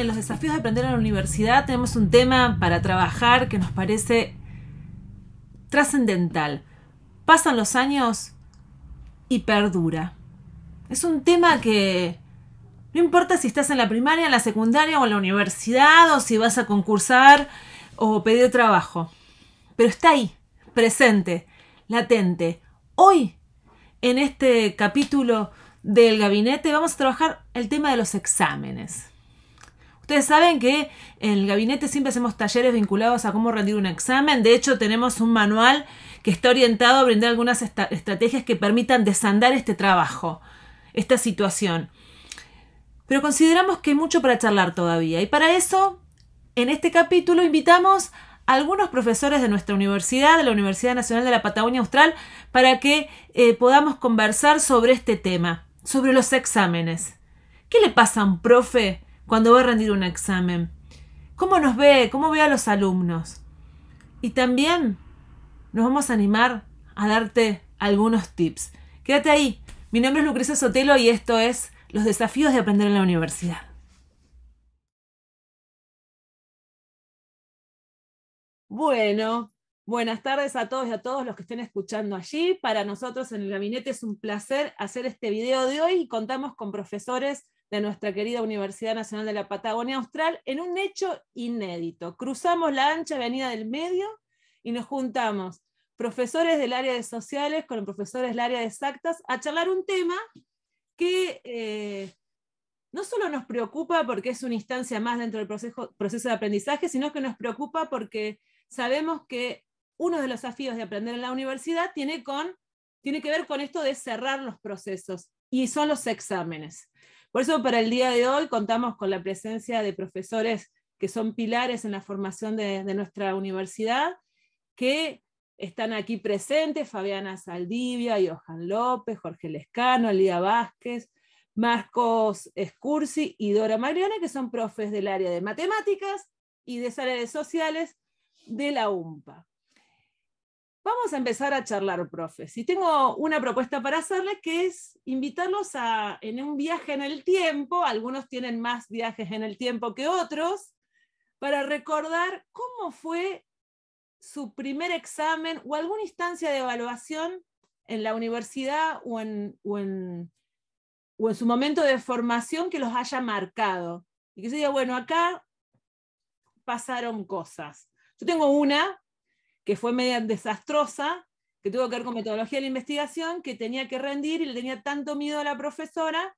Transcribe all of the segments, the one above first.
en los desafíos de aprender en la universidad tenemos un tema para trabajar que nos parece trascendental. Pasan los años y perdura. Es un tema que no importa si estás en la primaria, en la secundaria o en la universidad, o si vas a concursar o pedir trabajo. Pero está ahí, presente, latente. Hoy, en este capítulo del gabinete, vamos a trabajar el tema de los exámenes. Ustedes saben que en el gabinete siempre hacemos talleres vinculados a cómo rendir un examen. De hecho, tenemos un manual que está orientado a brindar algunas estrategias que permitan desandar este trabajo, esta situación. Pero consideramos que hay mucho para charlar todavía. Y para eso, en este capítulo, invitamos a algunos profesores de nuestra universidad, de la Universidad Nacional de la Patagonia Austral, para que podamos conversar sobre este tema, sobre los exámenes. ¿Qué le pasa a un profe cuando va a rendir un examen? ¿Cómo nos ve? ¿Cómo ve a los alumnos? Y también nos vamos a animar a darte algunos tips. Quédate ahí. Mi nombre es Lucrecia Sotelo y esto es Los desafíos de aprender en la universidad. Bueno, buenas tardes a todos y a todos los que estén escuchando allí. Para nosotros en el gabinete es un placer hacer este video de hoy y contamos con profesores de nuestra querida Universidad Nacional de la Patagonia Austral en un hecho inédito. Cruzamos la ancha avenida del medio y nos juntamos profesores del área de sociales con profesores del área de exactas a charlar un tema que no solo nos preocupa porque es una instancia más dentro del proceso de aprendizaje, sino que nos preocupa porque sabemos que uno de los desafíos de aprender en la universidad tiene que ver con esto de cerrar los procesos, y son los exámenes. Por eso para el día de hoy contamos con la presencia de profesores que son pilares en la formación de nuestra universidad, que están aquí presentes: Fabiana Saldivia, Johan López, Jorge Lescano, Lía Vázquez, Marcos Escursi y Dora Maglione, que son profes del área de matemáticas y de área de sociales de la UMPA. Vamos a empezar a charlar, profes. Y tengo una propuesta para hacerles, que es invitarlos en un viaje en el tiempo. Algunos tienen más viajes en el tiempo que otros, para recordar cómo fue su primer examen o alguna instancia de evaluación en la universidad o en su momento de formación que los haya marcado. Y que se diga, bueno, acá pasaron cosas. Yo tengo una que fue media desastrosa, que tuvo que ver con metodología de la investigación, que tenía que rendir y le tenía tanto miedo a la profesora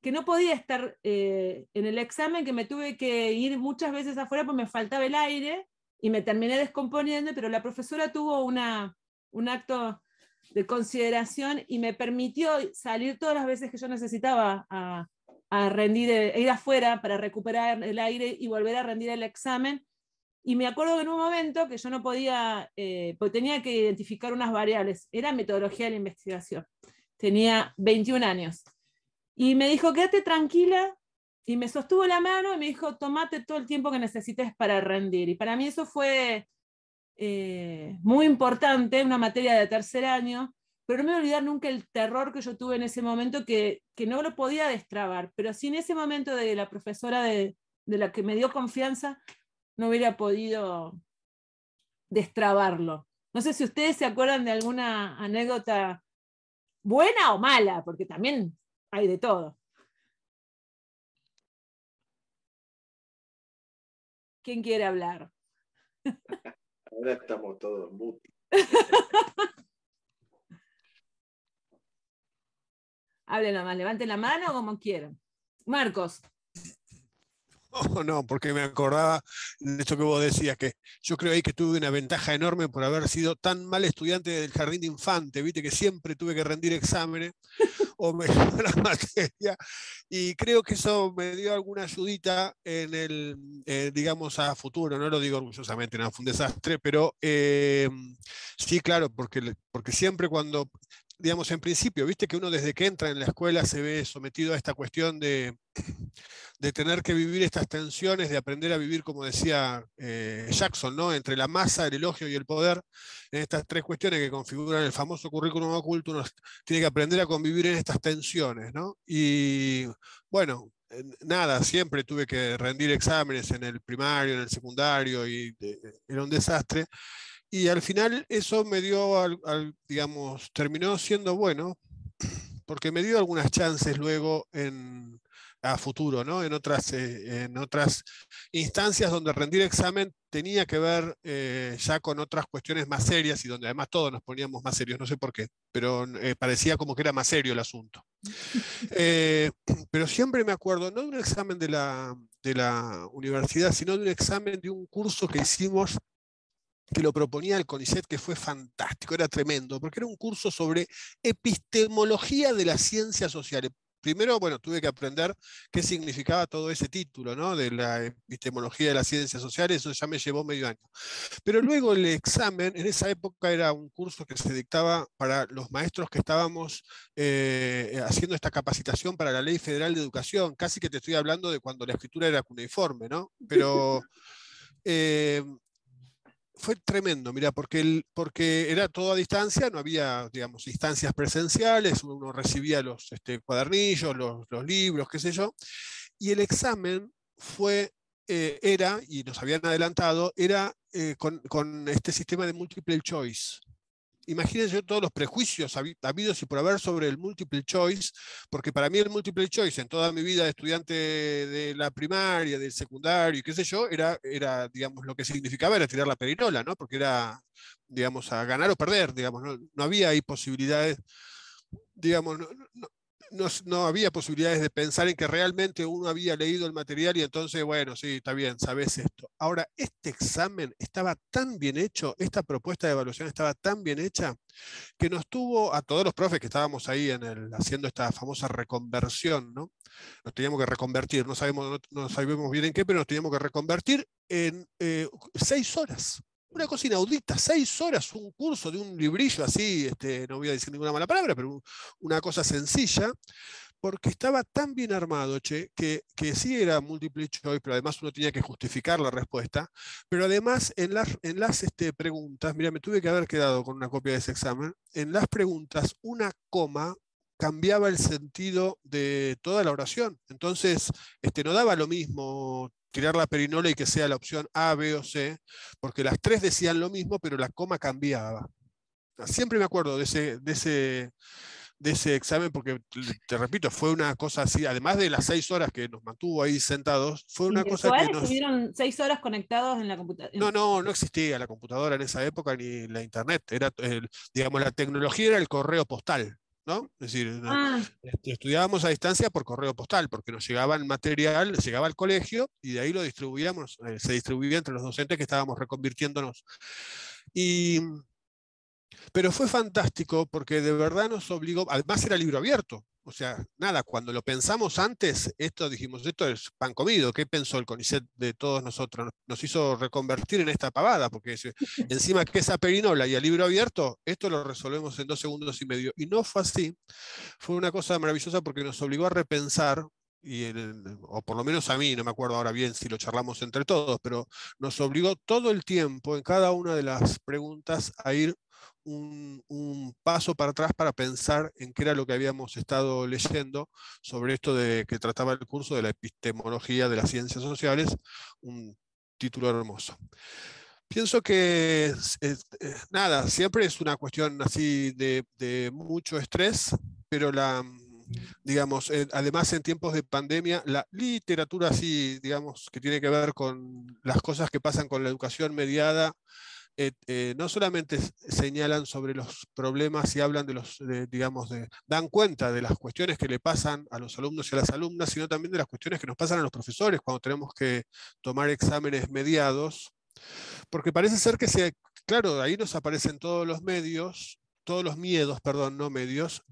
que no podía estar en el examen, que me tuve que ir muchas veces afuera porque me faltaba el aire y me terminé descomponiendo, pero la profesora tuvo un acto de consideración y me permitió salir todas las veces que yo necesitaba a rendir, ir afuera para recuperar el aire y volver a rendir el examen. Y me acuerdo que en un momento que yo no podía, porque tenía que identificar unas variables, era metodología de la investigación. Tenía 21 años. Y me dijo, quédate tranquila, y me sostuvo la mano y me dijo, tomate todo el tiempo que necesites para rendir. Y para mí eso fue muy importante, una materia de tercer año, pero no me voy a olvidar nunca el terror que yo tuve en ese momento, que no lo podía destrabar, pero sin ese momento de la profesora de la que me dio confianza, no hubiera podido destrabarlo. No sé si ustedes se acuerdan de alguna anécdota buena o mala, porque también hay de todo. ¿Quién quiere hablar? Ahora estamos todos muti. Hablen nomás, levanten la mano como quieran. Marcos. Oh, no, porque me acordaba de esto que vos decías, que yo creo ahí que tuve una ventaja enorme por haber sido tan mal estudiante del jardín de infante, viste que siempre tuve que rendir exámenes o me la materia, y creo que eso me dio alguna ayudita en el, digamos, a futuro. No lo digo orgullosamente, no, fue un desastre, pero sí, claro, porque siempre cuando, digamos, en principio, viste que uno desde que entra en la escuela se ve sometido a esta cuestión de tener que vivir estas tensiones, de aprender a vivir, como decía Jackson, ¿no? Entre la masa, el elogio y el poder, en estas tres cuestiones que configuran el famoso currículum oculto. Uno tiene que aprender a convivir en estas tensiones, ¿no? Y bueno, nada, siempre tuve que rendir exámenes en el primario, en el secundario, y era un desastre. Y al final eso me dio, digamos, terminó siendo bueno, porque me dio algunas chances luego a futuro, ¿no? En otras instancias donde rendir examen tenía que ver ya con otras cuestiones más serias y donde además todos nos poníamos más serios, no sé por qué, pero parecía como que era más serio el asunto. Eh, pero siempre me acuerdo, no de un examen de la universidad, sino de un examen de un curso que hicimos que lo proponía el CONICET, que fue fantástico, era tremendo, porque era un curso sobre epistemología de las ciencias sociales. Primero, bueno, tuve que aprender qué significaba todo ese título, ¿no? De la epistemología de las ciencias sociales, eso ya me llevó medio año. Pero luego el examen, en esa época era un curso que se dictaba para los maestros que estábamos haciendo esta capacitación para la Ley Federal de Educación, casi que te estoy hablando de cuando la escritura era cuneiforme, ¿no? Pero fue tremendo, mira, porque era todo a distancia, no había, digamos, instancias presenciales, uno recibía los cuadernillos, los libros, qué sé yo, y el examen era, y nos habían adelantado, era con este sistema de multiple choice. Imagínense todos los prejuicios habidos y por haber sobre el multiple choice, porque para mí el multiple choice en toda mi vida de estudiante de la primaria, del secundario, qué sé yo, digamos, lo que significaba era tirar la perinola, ¿no? Porque era, digamos, a ganar o perder, digamos, no había ahí posibilidades, digamos, no había posibilidades de pensar en que realmente uno había leído el material y entonces, bueno, sí, está bien, sabes esto. Ahora, este examen estaba tan bien hecho, esta propuesta de evaluación estaba tan bien hecha, que nos tuvo a todos los profes que estábamos ahí haciendo esta famosa reconversión, ¿no? Nos teníamos que reconvertir, no sabemos bien en qué, pero nos teníamos que reconvertir en 6 horas. Una cosa inaudita, 6 horas, un curso de un librillo así, no voy a decir ninguna mala palabra, pero una cosa sencilla, porque estaba tan bien armado, che, que sí era multiple choice, pero además uno tenía que justificar la respuesta, pero además en las preguntas, mira, me tuve que haber quedado con una copia de ese examen, en las preguntas una coma cambiaba el sentido de toda la oración, entonces no daba lo mismo tirar la perinola y que sea la opción A, B o C, porque las tres decían lo mismo, pero la coma cambiaba. Siempre me acuerdo de ese examen, porque te repito, fue una cosa así, además de las 6 horas que nos mantuvo ahí sentados, fue una cosa que nos... ¿Estuvieron 6 horas conectados en la computadora? No existía la computadora en esa época ni la internet, digamos, la tecnología era el correo postal, ¿no? Es decir, estudiábamos a distancia por correo postal, porque nos llegaba el material, llegaba al colegio y de ahí lo distribuíamos, se distribuía entre los docentes que estábamos reconvirtiéndonos. Pero fue fantástico porque de verdad nos obligó, además era libro abierto, o sea, nada, cuando lo pensamos antes, dijimos, esto es pan comido, ¿qué pensó el CONICET de todos nosotros? Nos hizo reconvertir en esta pavada, porque encima que esa perinola y el libro abierto, esto lo resolvemos en 2 segundos y medio. Y no fue así, fue una cosa maravillosa porque nos obligó a repensar, o por lo menos a mí, no me acuerdo ahora bien si lo charlamos entre todos, pero nos obligó todo el tiempo en cada una de las preguntas a ir un paso para atrás para pensar en qué era lo que habíamos estado leyendo sobre esto de que trataba el curso de la epistemología de las ciencias sociales, un título hermoso. Pienso que nada, siempre es una cuestión así de mucho estrés, pero digamos, además en tiempos de pandemia, la literatura así, digamos, que tiene que ver con las cosas que pasan con la educación mediada, no solamente señalan sobre los problemas y hablan dan cuenta de las cuestiones que le pasan a los alumnos y a las alumnas, sino también de las cuestiones que nos pasan a los profesores cuando tenemos que tomar exámenes mediados, porque parece ser claro, ahí nos aparecen todos los miedos, perdón, no medios,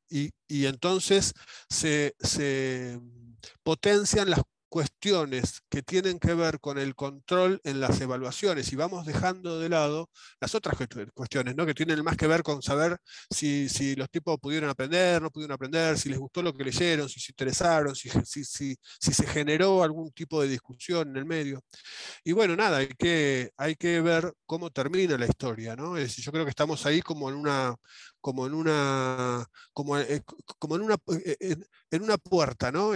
y entonces se potencian las cuestiones que tienen que ver con el control en las evaluaciones y vamos dejando de lado las otras cuestiones, ¿no? Que tienen más que ver con saber si los tipos pudieron aprender, no pudieron aprender, si les gustó lo que leyeron, si se interesaron, si se generó algún tipo de discusión en el medio. Y bueno, nada, hay que ver cómo termina la historia, ¿no? Yo creo que estamos ahí como como en una, como en una puerta, ¿no?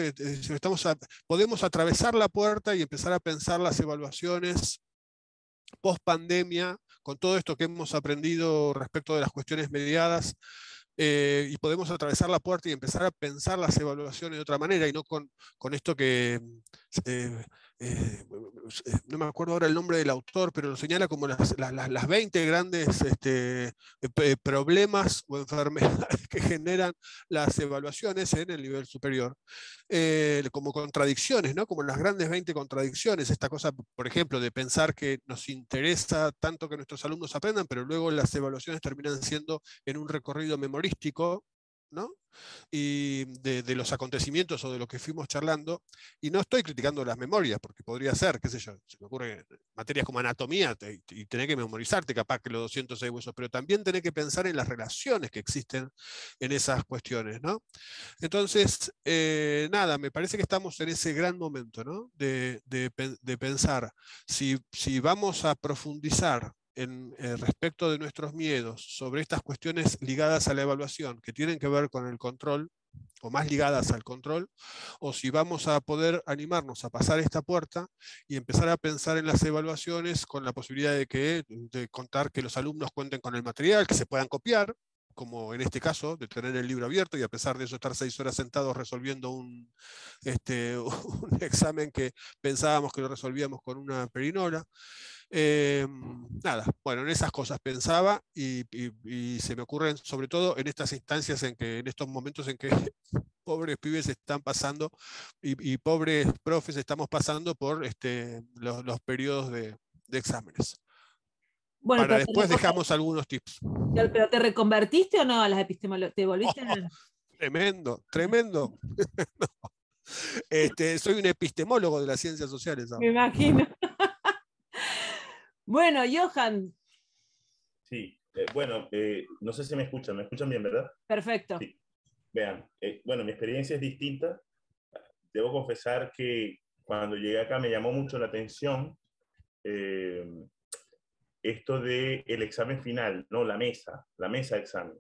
Podemos atravesar la puerta y empezar a pensar las evaluaciones post pandemia, con todo esto que hemos aprendido respecto de las cuestiones mediadas, y podemos atravesar la puerta y empezar a pensar las evaluaciones de otra manera, y no con esto que, eh, eh, no me acuerdo ahora el nombre del autor, pero lo señala como las 20 grandes problemas o enfermedades que generan las evaluaciones en el nivel superior, como contradicciones, ¿no? Como las grandes 20 contradicciones, esta cosa, por ejemplo, de pensar que nos interesa tanto que nuestros alumnos aprendan, pero luego las evaluaciones terminan siendo en un recorrido memorístico, ¿no? Y de los acontecimientos o de lo que fuimos charlando, y no estoy criticando las memorias, porque podría ser, qué sé yo, se me ocurre materias como anatomía, y tener que memorizarte capaz que los 206 huesos, pero también tener que pensar en las relaciones que existen en esas cuestiones, ¿no? Entonces, nada, me parece que estamos en ese gran momento, ¿no? De pensar si vamos a profundizar respecto de nuestros miedos sobre estas cuestiones ligadas a la evaluación, que tienen que ver con el control, o más ligadas al control, o si vamos a poder animarnos a pasar esta puerta y empezar a pensar en las evaluaciones con la posibilidad de contar que los alumnos cuenten con el material, que se puedan copiar, como en este caso, de tener el libro abierto y a pesar de eso estar 6 horas sentados resolviendo un examen que pensábamos que lo resolvíamos con una perinola. Nada, bueno, en esas cosas pensaba y se me ocurren sobre todo en estas instancias en estos momentos en que pobres pibes están pasando y pobres profes estamos pasando por los periodos de exámenes. Bueno, Para después dejamos algunos tips. ¿pero te reconvertiste o no a las epistemologías? ¿Te volviste? Oh, tremendo, tremendo. Soy un epistemólogo de las ciencias sociales Me ahora. imagino. Bueno, Johan. Sí, bueno, no sé si me escuchan bien, ¿verdad? Perfecto. Sí. Vean, bueno, mi experiencia es distinta. Debo confesar que cuando llegué acá me llamó mucho la atención esto del examen final, ¿no? La mesa de examen,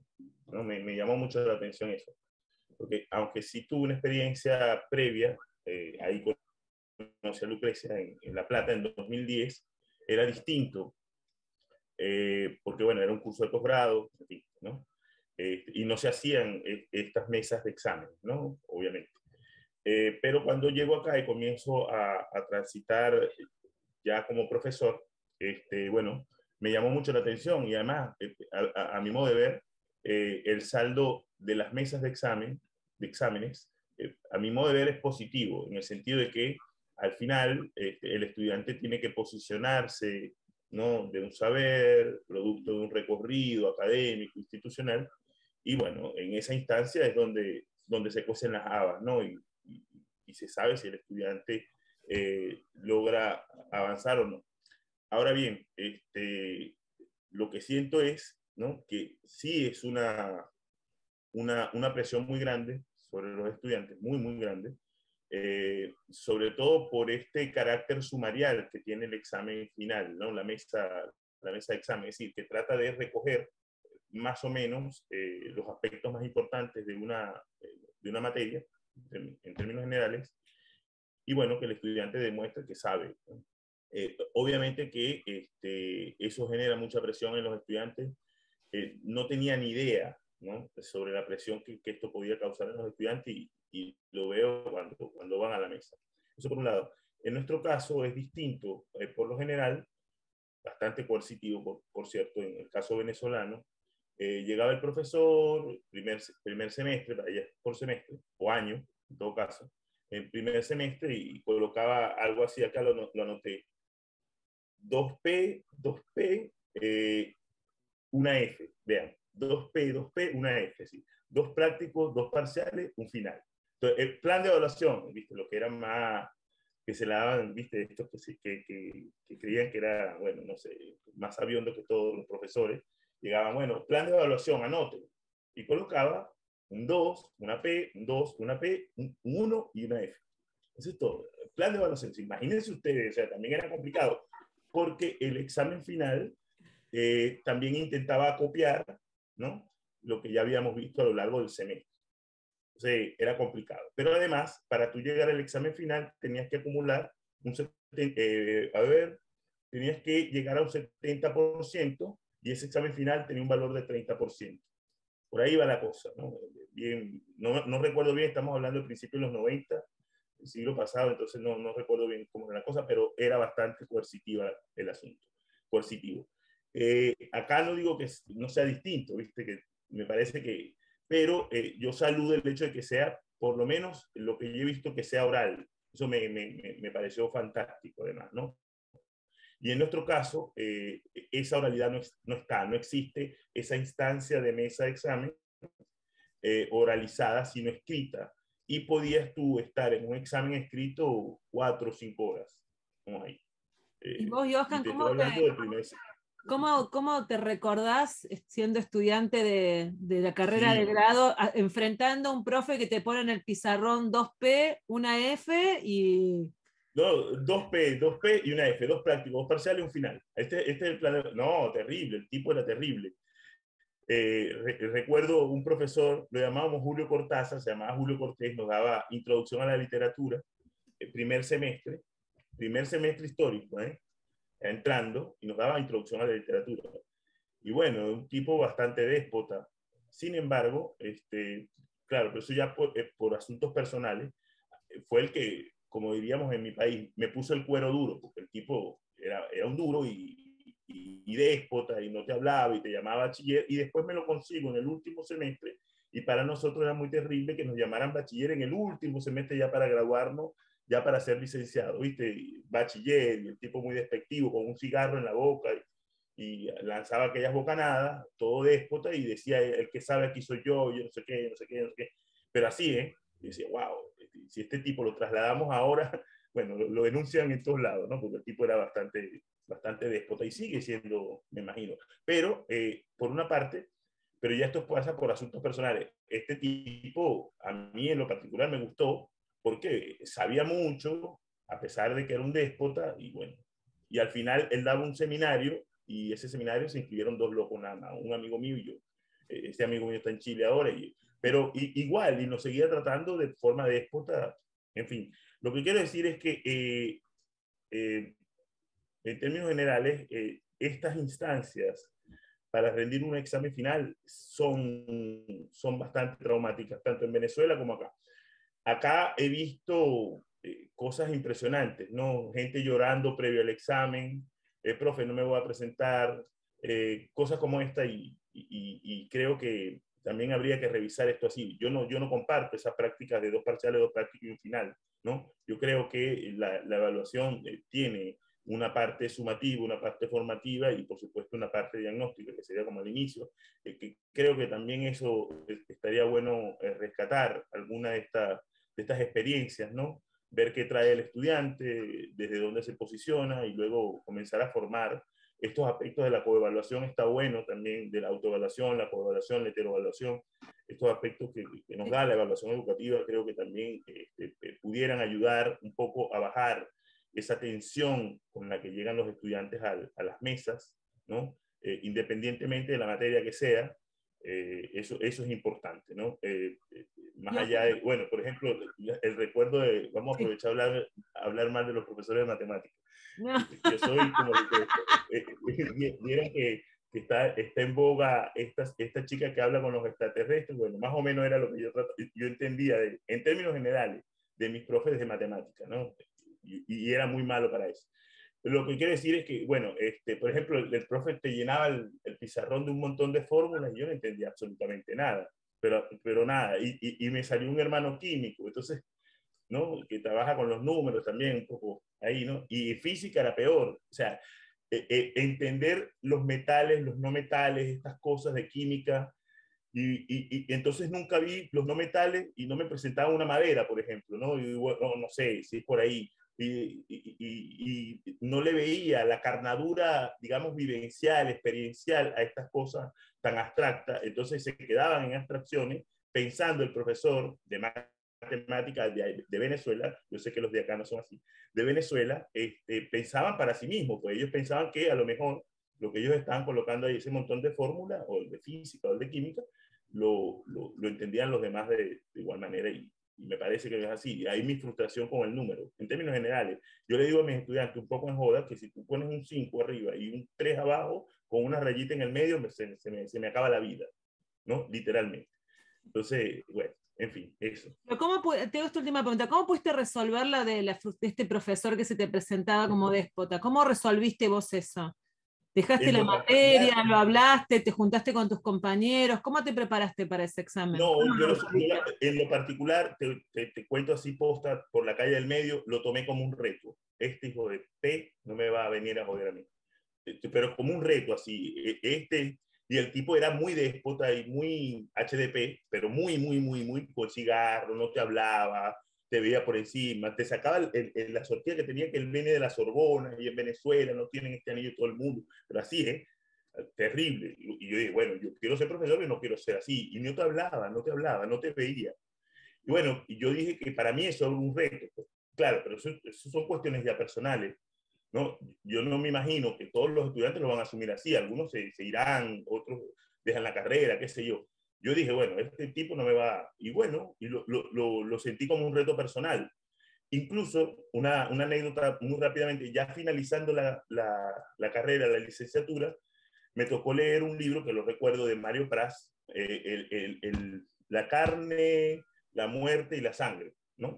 ¿no? Me llamó mucho la atención eso. Porque aunque sí tuve una experiencia previa, ahí conocí a Lucrecia en La Plata en 2010, era distinto, porque bueno, era un curso de posgrado, ¿no? Y no se hacían estas mesas de examen, ¿no? Obviamente. Pero cuando llego acá y comienzo a transitar ya como profesor, bueno, me llamó mucho la atención y además, a mi modo de ver, el saldo de las mesas de exámenes, a mi modo de ver es positivo, en el sentido de que al final el estudiante tiene que posicionarse, ¿no? De un saber, producto de un recorrido académico, institucional, y bueno, en esa instancia es donde se cuecen las habas, ¿no? Y se sabe si el estudiante logra avanzar o no. Ahora bien, lo que siento es, ¿no? Que sí es una presión muy grande sobre los estudiantes, muy, muy grande, sobre todo por este carácter sumarial que tiene el examen final, ¿no? La mesa de examen, es decir, que trata de recoger más o menos los aspectos más importantes de una materia, en términos generales, y bueno, que el estudiante demuestre que sabe, ¿no? Obviamente que eso genera mucha presión en los estudiantes. No tenían idea, ¿no? Sobre la presión que esto podía causar en los estudiantes y lo veo cuando van a la mesa. Eso por un lado. En nuestro caso es distinto, por lo general, bastante coercitivo, por cierto, en el caso venezolano. Llegaba el profesor, primer semestre, allá por semestre, o año, en todo caso, en primer semestre y colocaba algo así, acá lo anoté, 2P, 2P, una F, vean, 2P, 2P, una F, ¿sí? 2 prácticos, 2 parciales, un final. Entonces, el plan de evaluación, ¿viste? Lo que era más, que se la daban, ¿viste? Estos que creían que era, bueno, no sé, más sabiondo que todos los profesores, llegaban, bueno, plan de evaluación, anoten, y colocaba un 2, una P, un 2, una P, un 1 y una F. Eso es todo. El plan de evaluación, imagínense ustedes, o sea, también era complicado, porque el examen final también intentaba copiar, ¿no? lo que ya habíamos visto a lo largo del semestre. Entonces era complicado. Pero además, para tú llegar al examen final, tenías que acumular tenías que llegar a un 70% y ese examen final tenía un valor de 30%. Por ahí va la cosa, ¿no? Bien, no recuerdo bien, estamos hablando del principio de los 90, el siglo pasado, entonces no recuerdo bien cómo era la cosa, pero era bastante coercitiva el asunto, coercitivo. Acá no digo que no sea distinto, ¿viste? Que me parece que, pero yo saludo el hecho de que sea, por lo menos lo que yo he visto, que sea oral. Eso me pareció fantástico, además, ¿no? Y en nuestro caso, esa oralidad no existe esa instancia de mesa de examen oralizada, sino escrita. Y podías tú estar en un examen escrito 4 o 5 horas. ¿No? Ahí. Y vos, Y Johan, te estoy hablando del primer. ¿cómo te recordás siendo estudiante de la carrera de Sí. grado, enfrentando a un profe que te pone en el pizarrón 2P, una F y... No, 2P y una F, 2 prácticos, 2 parciales y un final. Este es el plan. No, terrible, el tipo era terrible. Recuerdo un profesor, lo llamábamos Julio Cortázar, se llamaba Julio Cortés, nos daba introducción a la literatura, el primer semestre histórico, entrando, y nos daba introducción a la literatura. Y bueno, un tipo bastante déspota. Sin embargo, claro, pero eso ya por asuntos personales, fue el que, como diríamos en mi país, me puso el cuero duro, porque el tipo era un duro y déspota, y no te hablaba y te llamaba bachiller, y después me lo consigo en el último semestre, y para nosotros era muy terrible que nos llamaran bachiller en el último semestre ya para graduarnos, ya para ser licenciado, ¿viste? Y bachiller, y el tipo muy despectivo, con un cigarro en la boca, y lanzaba aquellas bocanadas, todo déspota, y decía, el que sabe aquí soy yo no sé qué, no sé qué, no sé qué. Pero así, y decía, wow, si este tipo lo trasladamos ahora, bueno, lo denuncian en todos lados, ¿no? Porque el tipo era bastante déspota y sigue siendo, me imagino. Pero, por una parte, pero ya esto pasa por asuntos personales. Este tipo, a mí en lo particular me gustó porque sabía mucho, a pesar de que era un déspota, y bueno, y al final él daba un seminario, y ese seminario se inscribieron 2 locos nada más, un amigo mío y yo. Este amigo mío está en Chile ahora, pero igual, y nos seguía tratando de forma déspota, en fin. Lo que quiero decir es que en términos generales, estas instancias para rendir un examen final son bastante traumáticas, tanto en Venezuela como acá. Acá he visto cosas impresionantes, ¿no? Gente llorando previo al examen, profe, no me voy a presentar, cosas como esta, y creo que también habría que revisar esto así. Yo no comparto esas prácticas de 2 parciales, 2 prácticas y un final, ¿no? Yo creo que la evaluación tiene una parte sumativa, una parte formativa y por supuesto una parte diagnóstica, que sería como al inicio, que creo que también eso estaría bueno rescatar alguna de estas experiencias, ¿no? Ver qué trae el estudiante, desde dónde se posiciona y luego comenzar a formar estos aspectos de la coevaluación. Está bueno también de la autoevaluación, la coevaluación, la heteroevaluación, estos aspectos que nos da la evaluación educativa, creo que también pudieran ayudar un poco a bajar esa tensión con la que llegan los estudiantes a las mesas, ¿no? Independientemente de la materia que sea, eso es importante, ¿no? Más allá de, bueno, por ejemplo, el recuerdo de, vamos a aprovechar a hablar más de los profesores de matemáticas. No. Yo soy como vieron que está en boga esta chica que habla con los extraterrestres. Bueno, más o menos era lo que yo entendía en términos generales de mis profes de matemáticas, ¿no? Y era muy malo para eso. Lo que quiero decir es que, bueno, por ejemplo, el profe te llenaba el pizarrón de un montón de fórmulas y yo no entendía absolutamente nada, pero nada, y me salió un hermano químico, entonces, ¿no? Que trabaja con los números también un poco ahí, ¿no? Y física era peor, o sea, entender los metales, los no metales, estas cosas de química, y entonces nunca vi los no metales y no me presentaba una madera, por ejemplo, ¿no? Y bueno, no sé si es por ahí. Y no le veía la carnadura, digamos, vivencial, experiencial a estas cosas tan abstractas. Entonces se quedaban en abstracciones pensando el profesor de matemáticas de Venezuela, yo sé que los de acá no son así, de Venezuela, pensaban para sí mismos, pues ellos pensaban que a lo mejor lo que ellos estaban colocando ahí, ese montón de fórmulas, o el de física o el de química, lo entendían los demás de igual manera, y me parece que es así. Y ahí mi frustración con el número. En términos generales, yo le digo a mis estudiantes un poco en joda que si tú pones un 5 arriba y un 3 abajo, con una rayita en el medio, se me acaba la vida, ¿no? Literalmente. Entonces, bueno, en fin, eso. Pero te hago esta última pregunta, ¿cómo pudiste resolver la de este profesor que se te presentaba como déspota? ¿Cómo resolviste vos eso? ¿Dejaste la materia, lo hablaste, te juntaste con tus compañeros? ¿Cómo te preparaste para ese examen? No, en lo particular, te cuento así posta por la calle del medio, lo tomé como un reto. Este hijo de P no me va a venir a joder a mí. Pero como un reto así. Y el tipo era muy déspota y muy HDP, pero muy con cigarro, no te hablaba, te veía por encima, te sacaba la sortilla que tenía, que él viene de la Sorbona y en Venezuela no tienen este anillo todo el mundo, pero así, terrible. Y yo dije, bueno, yo quiero ser profesor y no quiero ser así. Y no te hablaba, no te veía. Y bueno, y yo dije que para mí eso era un reto. Pues. Claro, pero eso son cuestiones ya personales. ¿No? Yo no me imagino que todos los estudiantes lo van a asumir así. Algunos se irán, otros dejan la carrera, qué sé yo. Yo dije, bueno, este tipo no me va... Y bueno, y lo sentí como un reto personal. Incluso, una anécdota muy rápidamente, ya finalizando la carrera, la licenciatura, me tocó leer un libro que lo recuerdo de Mario Praz, La carne, la muerte y la sangre, ¿no?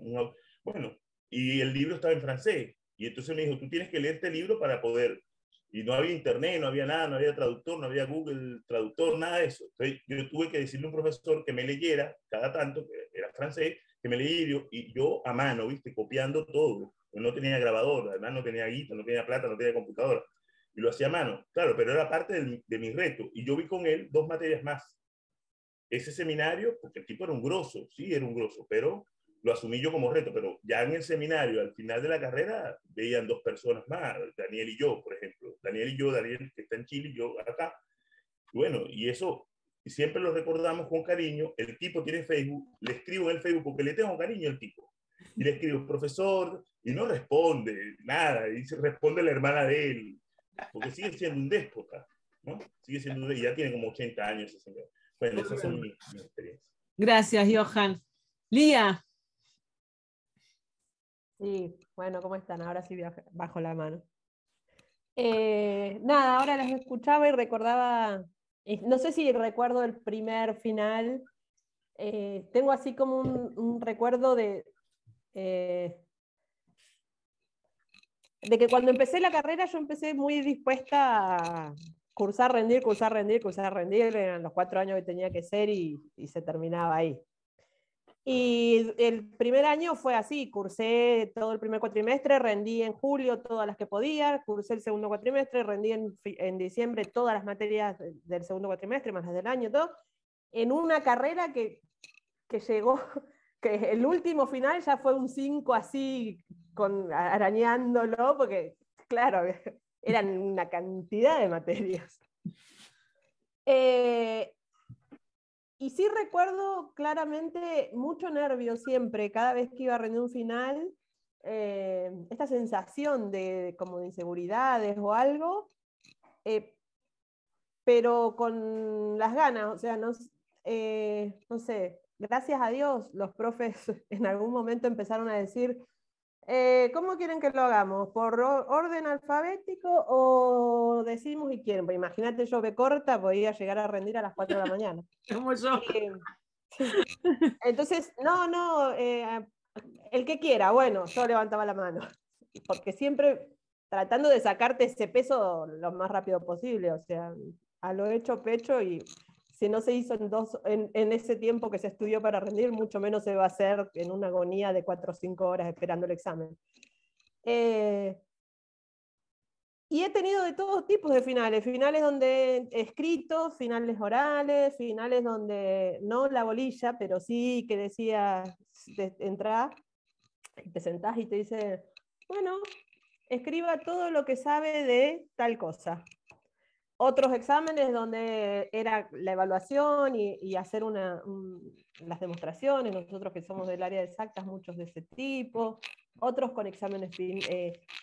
Bueno, y el libro estaba en francés, y entonces me dijo, tú tienes que leer este libro para poder, y no había internet, no había nada, no había traductor, no había Google Traductor, nada de eso. Entonces yo tuve que decirle a un profesor que me leyera cada tanto, que era francés, que me leyera, y yo a mano, ¿viste? Copiando todo. Yo no tenía grabador, además no tenía guita, no tenía plata, no tenía computadora. Y lo hacía a mano, claro, pero era parte de mi reto. Y yo vi con él 2 materias más. Ese seminario, porque el tipo era un grosso, sí, era un grosso, pero lo asumí yo como reto. Pero ya en el seminario, al final de la carrera, veían 2 personas más, Daniel y yo, por ejemplo. Daniel que está en Chile, y yo acá. Bueno, y eso siempre lo recordamos con cariño. El tipo tiene Facebook, le escribo en el Facebook porque le tengo cariño al tipo. Y le escribo, profesor, y no responde nada, y responde la hermana de él, porque sigue siendo un déspota, ¿no? Sigue siendo, y ya tiene como 80 años ese señor. Bueno, esas son mis experiencias. Gracias, Johan. Lía. Sí, bueno, ¿cómo están? Ahora sí bajo la mano. Nada, ahora las escuchaba y recordaba, no sé si recuerdo el primer final, tengo así como un recuerdo de que cuando empecé la carrera yo empecé muy dispuesta a cursar, rendir, eran los 4 años que tenía que ser y se terminaba ahí. Y el primer año fue así, cursé todo el primer cuatrimestre, rendí en julio todas las que podía, cursé el segundo cuatrimestre, rendí en diciembre todas las materias del segundo cuatrimestre, más las del año, todo, en una carrera que llegó, que el último final ya fue un 5 así, arañándolo, porque claro, eran una cantidad de materias. Y sí recuerdo claramente mucho nervio siempre, cada vez que iba a rendir un final, esta sensación como de inseguridades o algo, pero con las ganas, o sea, no sé, gracias a Dios los profes en algún momento empezaron a decir, ¿cómo quieren que lo hagamos? ¿Por orden alfabético o decimos y quieren? Pues imagínate, yo B corta podía llegar a rendir a las 4 de la mañana. Como yo. Entonces, no, el que quiera, bueno, yo levantaba la mano. Porque siempre tratando de sacarte ese peso lo más rápido posible, o sea, a lo hecho pecho, y si no se hizo en ese tiempo que se estudió para rendir, mucho menos se va a hacer en una agonía de 4 o 5 horas esperando el examen. Y he tenido de todos tipos de finales donde escritos, finales orales, finales donde no la bolilla, pero sí que decía, entrá, te sentás y te dice, bueno, escriba todo lo que sabe de tal cosa. Otros exámenes donde era la evaluación y hacer las demostraciones, nosotros que somos del área de exactas, muchos de ese tipo, otros con exámenes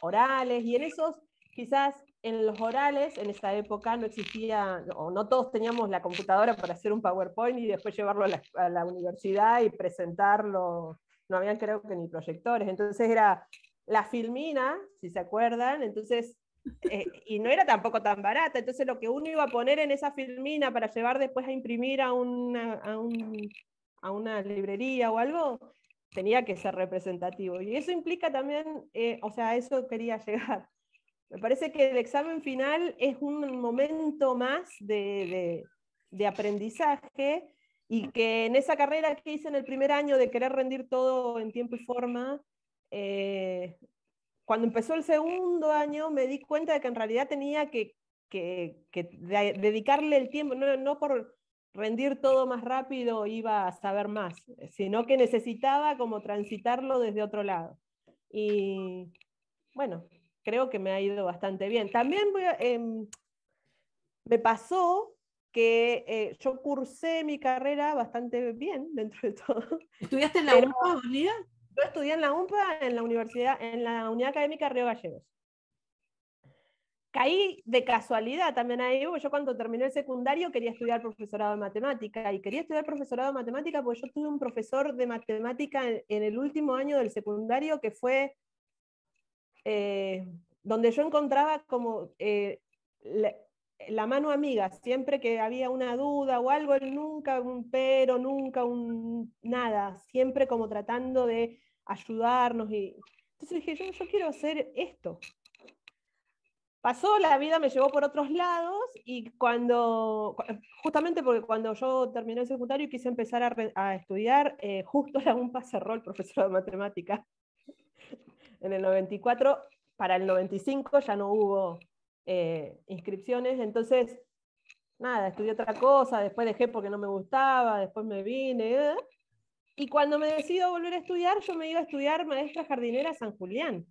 orales, y en esos quizás en los orales, en esa época no existía, o no todos teníamos la computadora para hacer un PowerPoint y después llevarlo a la universidad y presentarlo. No habían, creo que, ni proyectores. Entonces era la filmina, si se acuerdan, entonces, y no era tampoco tan barata. Entonces lo que uno iba a poner en esa filmina para llevar después a imprimir a una librería o algo, tenía que ser representativo. Y eso implica también, o sea, a eso quería llegar. Me parece que el examen final es un momento más de aprendizaje, y que en esa carrera que hice en el primer año de querer rendir todo en tiempo y forma, cuando empezó el segundo año me di cuenta de que en realidad tenía que dedicarle el tiempo, no por rendir todo más rápido iba a saber más, sino que necesitaba como transitarlo desde otro lado. Y bueno, creo que me ha ido bastante bien. También me pasó que yo cursé mi carrera bastante bien, dentro de todo. ¿Estudiaste en la Pero UMPA, Olivia? yo estudié en la UMPA, en la Unidad Académica Río Gallegos. Caí de casualidad también ahí, porque yo cuando terminé el secundario quería estudiar profesorado de matemática, y quería estudiar profesorado de matemática porque yo tuve un profesor de matemática en el último año del secundario que fue donde yo encontraba como la mano amiga. Siempre que había una duda o algo, él nunca un pero, nunca un nada, siempre como tratando de ayudarnos. Y entonces dije, yo quiero hacer esto. Pasó, la vida me llevó por otros lados, y justamente porque cuando yo terminé el secundario y quise empezar a estudiar, justo la UMPA cerró el profesor de matemática. En el 94, para el 95 ya no hubo inscripciones, entonces nada, estudié otra cosa, después dejé porque no me gustaba, después me vine, y cuando me decido volver a estudiar, yo me iba a estudiar maestra jardinera a San Julián.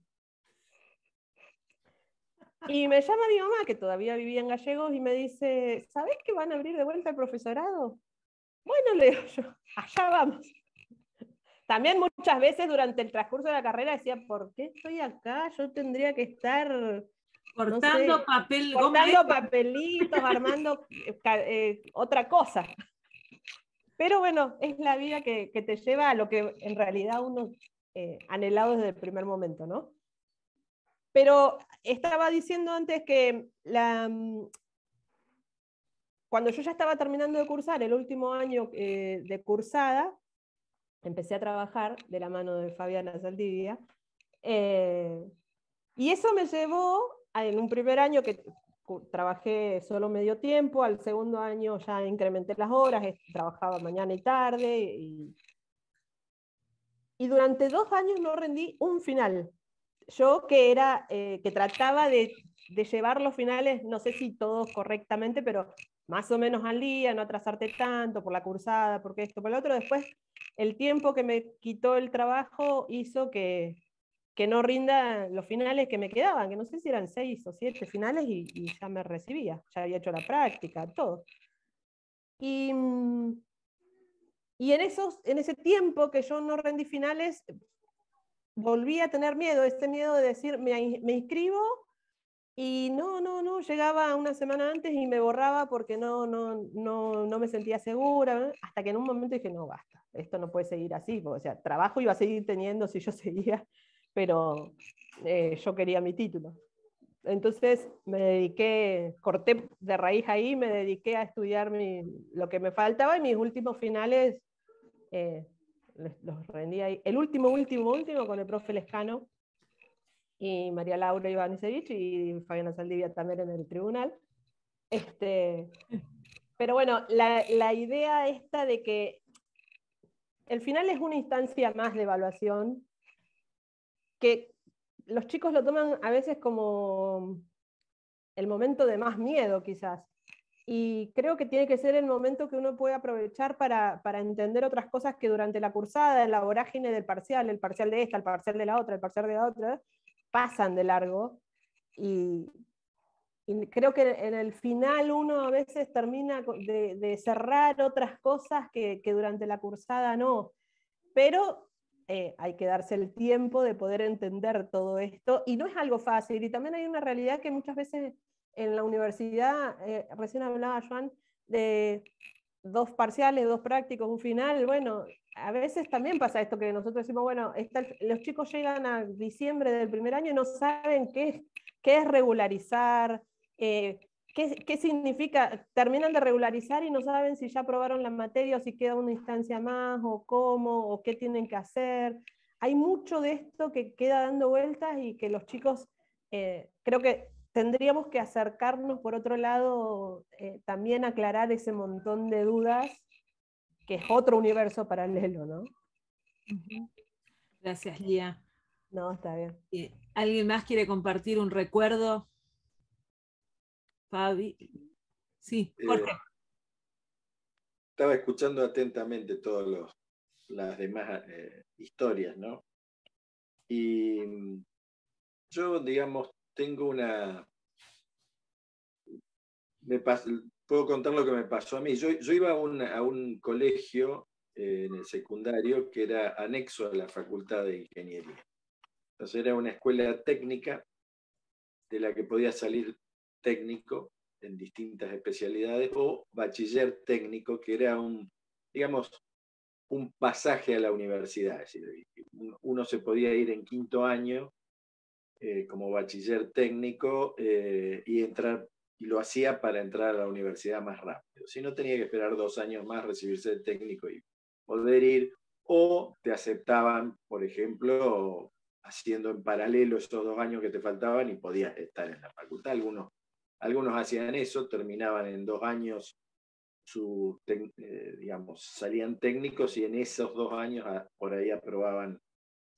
Y me llama mi mamá, que todavía vivía en Gallegos, y me dice, ¿sabés que van a abrir de vuelta el profesorado? Bueno, le digo yo, allá vamos. También muchas veces durante el transcurso de la carrera decía, ¿por qué estoy acá? Yo tendría que estar Cortando no sé, papel, cortando papelitos, armando otra cosa. Pero bueno, es la vida que te lleva a lo que en realidad uno anhelado desde el primer momento, ¿no? Pero estaba diciendo antes que cuando yo ya estaba terminando de cursar, el último año de cursada, empecé a trabajar de la mano de Fabiana Saldivia, y eso me llevó en un primer año que trabajé solo medio tiempo, al segundo año ya incrementé las horas, trabajaba mañana y tarde, y durante 2 años no rendí un final. Yo que trataba de llevar los finales, no sé si todos correctamente, pero más o menos al día, no atrasarte tanto por la cursada, porque esto, por lo otro. Después, el tiempo que me quitó el trabajo hizo que no rinda los finales que me quedaban, que no sé si eran 6 o 7 finales, y ya me recibía, ya había hecho la práctica, todo. Y en ese tiempo que yo no rendí finales, volví a tener miedo, ese miedo de decir, me inscribo, y no, llegaba una semana antes y me borraba porque no me sentía segura, hasta que en un momento dije, no, basta, esto no puede seguir así, porque, o sea, trabajo iba a seguir teniendo si yo seguía, pero yo quería mi título. Entonces me dediqué, corté de raíz ahí, me dediqué a estudiar lo que me faltaba, y mis últimos finales los rendí ahí. El último con el profe Lescano y María Laura Ivanisevich y Fabiana Saldivia también en el tribunal. Pero bueno, la idea esta de que el final es una instancia más de evaluación, que los chicos lo toman a veces como el momento de más miedo, quizás. Y creo que tiene que ser el momento que uno puede aprovechar para entender otras cosas que durante la cursada, en la vorágine del parcial, el parcial de esta, el parcial de la otra, el parcial de la otra, pasan de largo. Y creo que en el final uno a veces termina de cerrar otras cosas que durante la cursada no. Pero hay que darse el tiempo de poder entender todo esto, y no es algo fácil, y también hay una realidad que muchas veces en la universidad, recién hablaba Joan, de 2 parciales, 2 prácticos, un final, bueno, a veces también pasa esto que nosotros decimos, bueno, los chicos llegan a diciembre del primer año y no saben qué es regularizar, qué significa, terminan de regularizar y no saben si ya aprobaron la materia o si queda una instancia más, o cómo, o qué tienen que hacer. Hay mucho de esto que queda dando vueltas y que los chicos, creo que tendríamos que acercarnos, por otro lado, también aclarar ese montón de dudas, que es otro universo paralelo, ¿no? Gracias, Lía. No, está bien. ¿Alguien más quiere compartir un recuerdo? Fabi. Sí, Jorge. Estaba escuchando atentamente todas las demás historias, ¿no? Y yo, digamos, tengo puedo contar lo que me pasó a mí. Yo iba a un colegio en el secundario que era anexo a la Facultad de Ingeniería. Entonces era una escuela técnica de la que podía salir técnico en distintas especialidades, o bachiller técnico, que era digamos, un pasaje a la universidad. Es decir, uno se podía ir en quinto año como bachiller técnico y lo hacía para entrar a la universidad más rápido. Si no, tenía que esperar 2 años más, recibirse de técnico y poder ir, o te aceptaban, por ejemplo, haciendo en paralelo esos 2 años que te faltaban y podías estar en la facultad. Algunos hacían eso, terminaban en 2 años digamos, salían técnicos y en esos 2 años por ahí aprobaban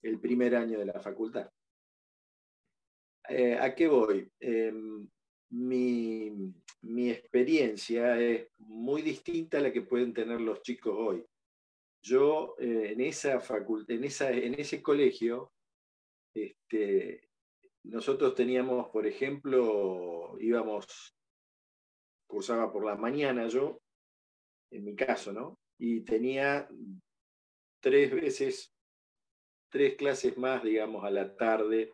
el primer año de la facultad. ¿A qué voy? Mi experiencia es muy distinta a la que pueden tener los chicos hoy. Yo en ese colegio, nosotros teníamos, por ejemplo, cursaba por la mañana yo, en mi caso, ¿no? Y tenía 3 clases más, digamos, a la tarde,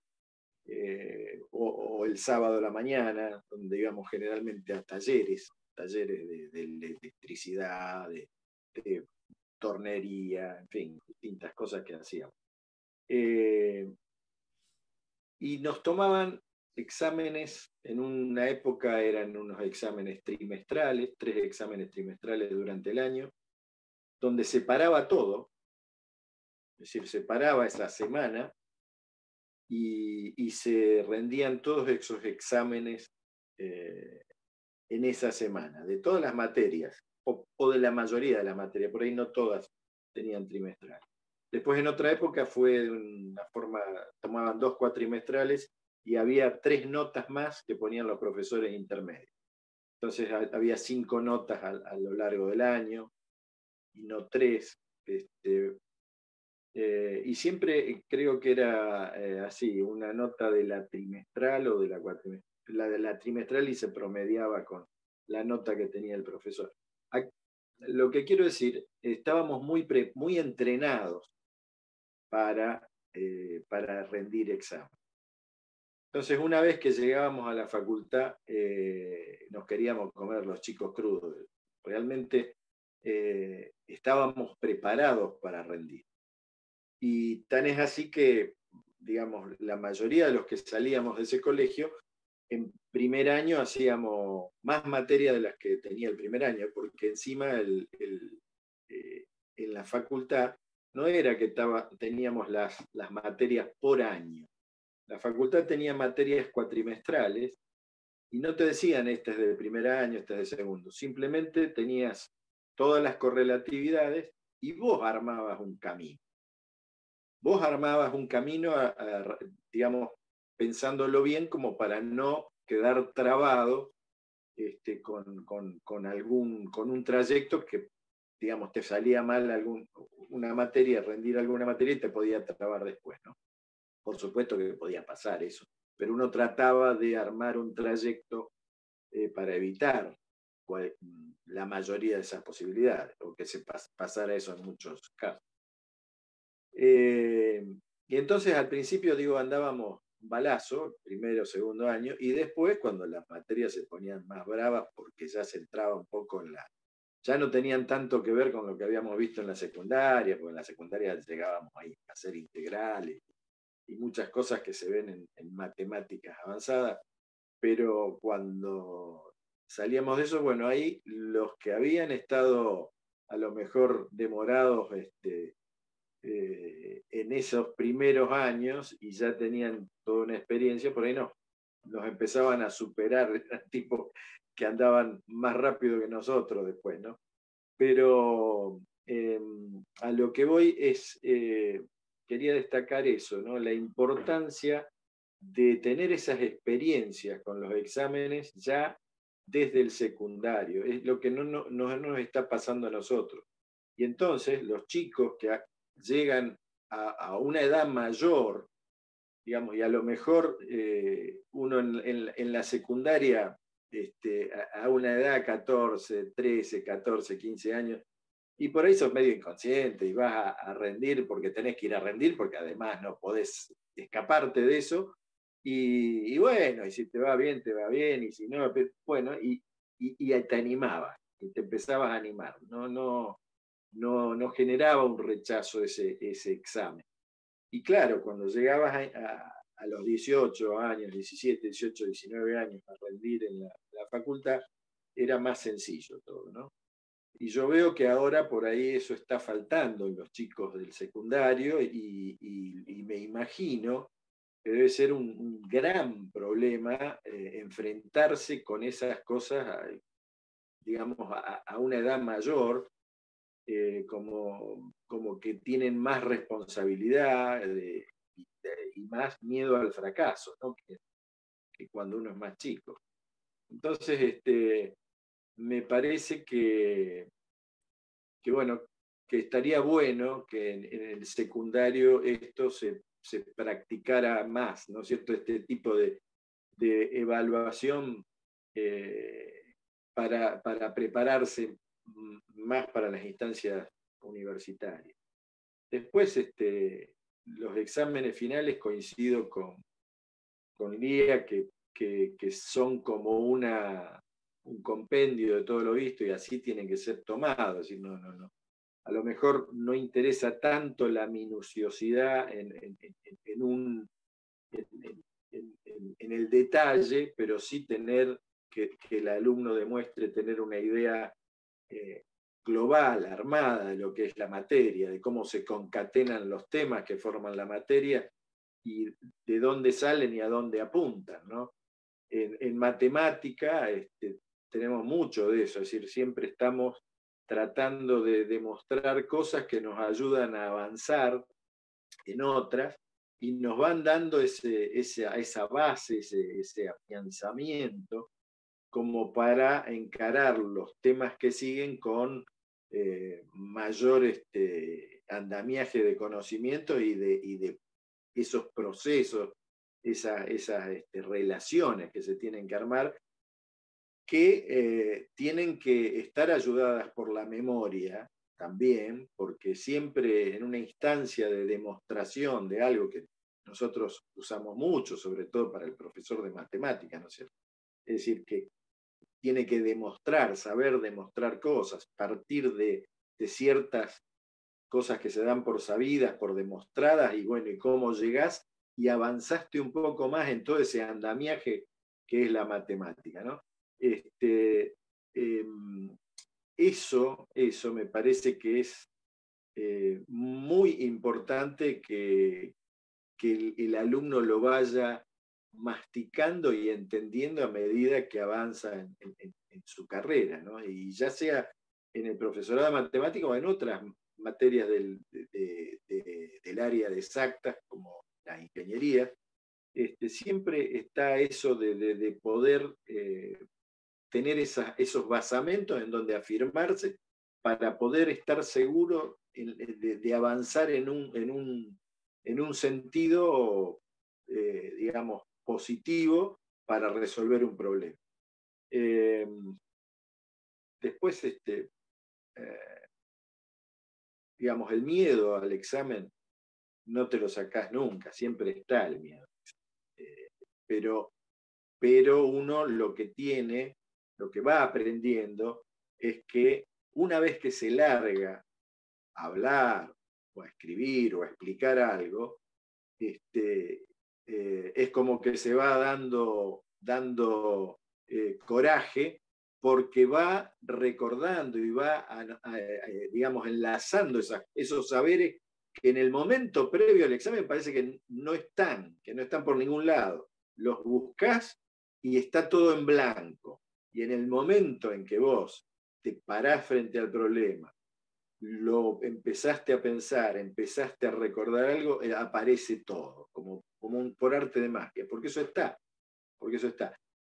o el sábado a la mañana, donde íbamos generalmente a talleres de electricidad, de tornería, en fin, distintas cosas que hacíamos. Y nos tomaban exámenes, en una época eran unos exámenes trimestrales, 3 exámenes trimestrales durante el año, donde se paraba todo, es decir, se paraba esa semana y se rendían todos esos exámenes en esa semana, de todas las materias, o de la mayoría de las materias, por ahí no todas tenían trimestral. Después en otra época fue de una forma, tomaban 2 cuatrimestrales y había 3 notas más que ponían los profesores intermedios. Entonces había 5 notas a lo largo del año, y no 3. Y siempre creo que era así, una nota de la trimestral o de la cuatrimestral, la de la trimestral, y se promediaba con la nota que tenía el profesor. Lo que quiero decir, estábamos muy entrenados para rendir examen. Entonces, una vez que llegábamos a la facultad, nos queríamos comer los chicos crudos. Realmente estábamos preparados para rendir. Y tan es así que, digamos, la mayoría de los que salíamos de ese colegio, en primer año hacíamos más materia de las que tenía el primer año, porque encima en la facultad no era que teníamos las materias por año. La facultad tenía materias cuatrimestrales y no te decían este es del primer año, este es del segundo. Simplemente tenías todas las correlatividades y vos armabas un camino. Vos armabas un camino, digamos, pensándolo bien, como para no quedar trabado con un trayecto que, digamos, te salía mal una materia, rendir alguna materia y te podía trabar después, ¿no? Por supuesto que podía pasar eso, pero uno trataba de armar un trayecto para evitar la mayoría de esas posibilidades, o que se pasara eso en muchos casos. Y entonces al principio, digo, andábamos balazo, primero, segundo año, y después cuando las materias se ponían más bravas, porque ya se entraba un poco en la... Ya no tenían tanto que ver con lo que habíamos visto en la secundaria, porque en la secundaria llegábamos ahí a hacer integrales y muchas cosas que se ven en matemáticas avanzadas, pero cuando salíamos de eso, bueno, ahí los que habían estado a lo mejor demorados en esos primeros años y ya tenían toda una experiencia, por ahí no, nos empezaban a superar, tipo que andaban más rápido que nosotros después, ¿no? Pero a lo que voy es, quería destacar eso, ¿no? La importancia de tener esas experiencias con los exámenes ya desde el secundario. Es lo que no nos está pasando a nosotros. Y entonces los chicos que llegan a una edad mayor, digamos, y a lo mejor uno en la secundaria, a una edad 14, 13, 14, 15 años, y por ahí sos medio inconsciente y vas a rendir porque tenés que ir a rendir, porque además no podés escaparte de eso. Y bueno, y si te va bien, y si no, bueno, y te animabas, y te empezabas a animar. No generaba un rechazo ese examen. Y claro, cuando llegabas a los 18 años, 17, 18, 19 años a rendir en la facultad, era más sencillo todo, ¿no? Y yo veo que ahora por ahí eso está faltando en los chicos del secundario y me imagino que debe ser un gran problema enfrentarse con esas cosas, digamos, a una edad mayor, como que tienen más responsabilidad y más miedo al fracaso, ¿no? que cuando uno es más chico. Entonces, me parece bueno, que estaría bueno que en el secundario esto se practicara más, ¿no es cierto? Este tipo de evaluación para prepararse más para las instancias universitarias. Después, los exámenes finales coincido con Lía, que son como un compendio de todo lo visto y así tienen que ser tomados. Es decir, no. A lo mejor no interesa tanto la minuciosidad en el detalle, pero sí tener que el alumno demuestre tener una idea global, armada de lo que es la materia, de cómo se concatenan los temas que forman la materia y de dónde salen y a dónde apuntan, ¿no? En matemática tenemos mucho de eso, es decir, siempre estamos tratando de demostrar cosas que nos ayudan a avanzar en otras y nos van dando esa base, ese afianzamiento como para encarar los temas que siguen con mayor andamiaje de conocimiento y de esos procesos, esas relaciones que se tienen que armar, que tienen que estar ayudadas por la memoria también, porque siempre en una instancia de demostración de algo que nosotros usamos mucho, sobre todo para el profesor de matemáticas, ¿no es cierto? Es decir, que tiene que demostrar, saber demostrar cosas, partir de ciertas cosas que se dan por sabidas, por demostradas, y bueno, y cómo llegás y avanzaste un poco más en todo ese andamiaje que es la matemática, ¿no? Eso me parece que es muy importante que el alumno lo vaya masticando y entendiendo a medida que avanza en su carrera, ¿no? Y ya sea en el profesorado de matemáticas o en otras materias del área de exactas, como la ingeniería, siempre está eso de poder tener esos basamentos en donde afirmarse para poder estar seguro de avanzar en un sentido, digamos, positivo para resolver un problema. Después, digamos, el miedo al examen no te lo sacás nunca, siempre está el miedo. Pero uno lo que tiene, lo que va aprendiendo, es que una vez que se larga a hablar, o a escribir, o a explicar algo, es como que se va dando coraje, porque va recordando y va, digamos, enlazando esos saberes que en el momento previo al examen parece que no están por ningún lado. Los buscás y está todo en blanco. Y en el momento en que vos te parás frente al problema, lo empezaste a pensar, empezaste a recordar algo, aparece todo, como por arte de magia, porque eso está.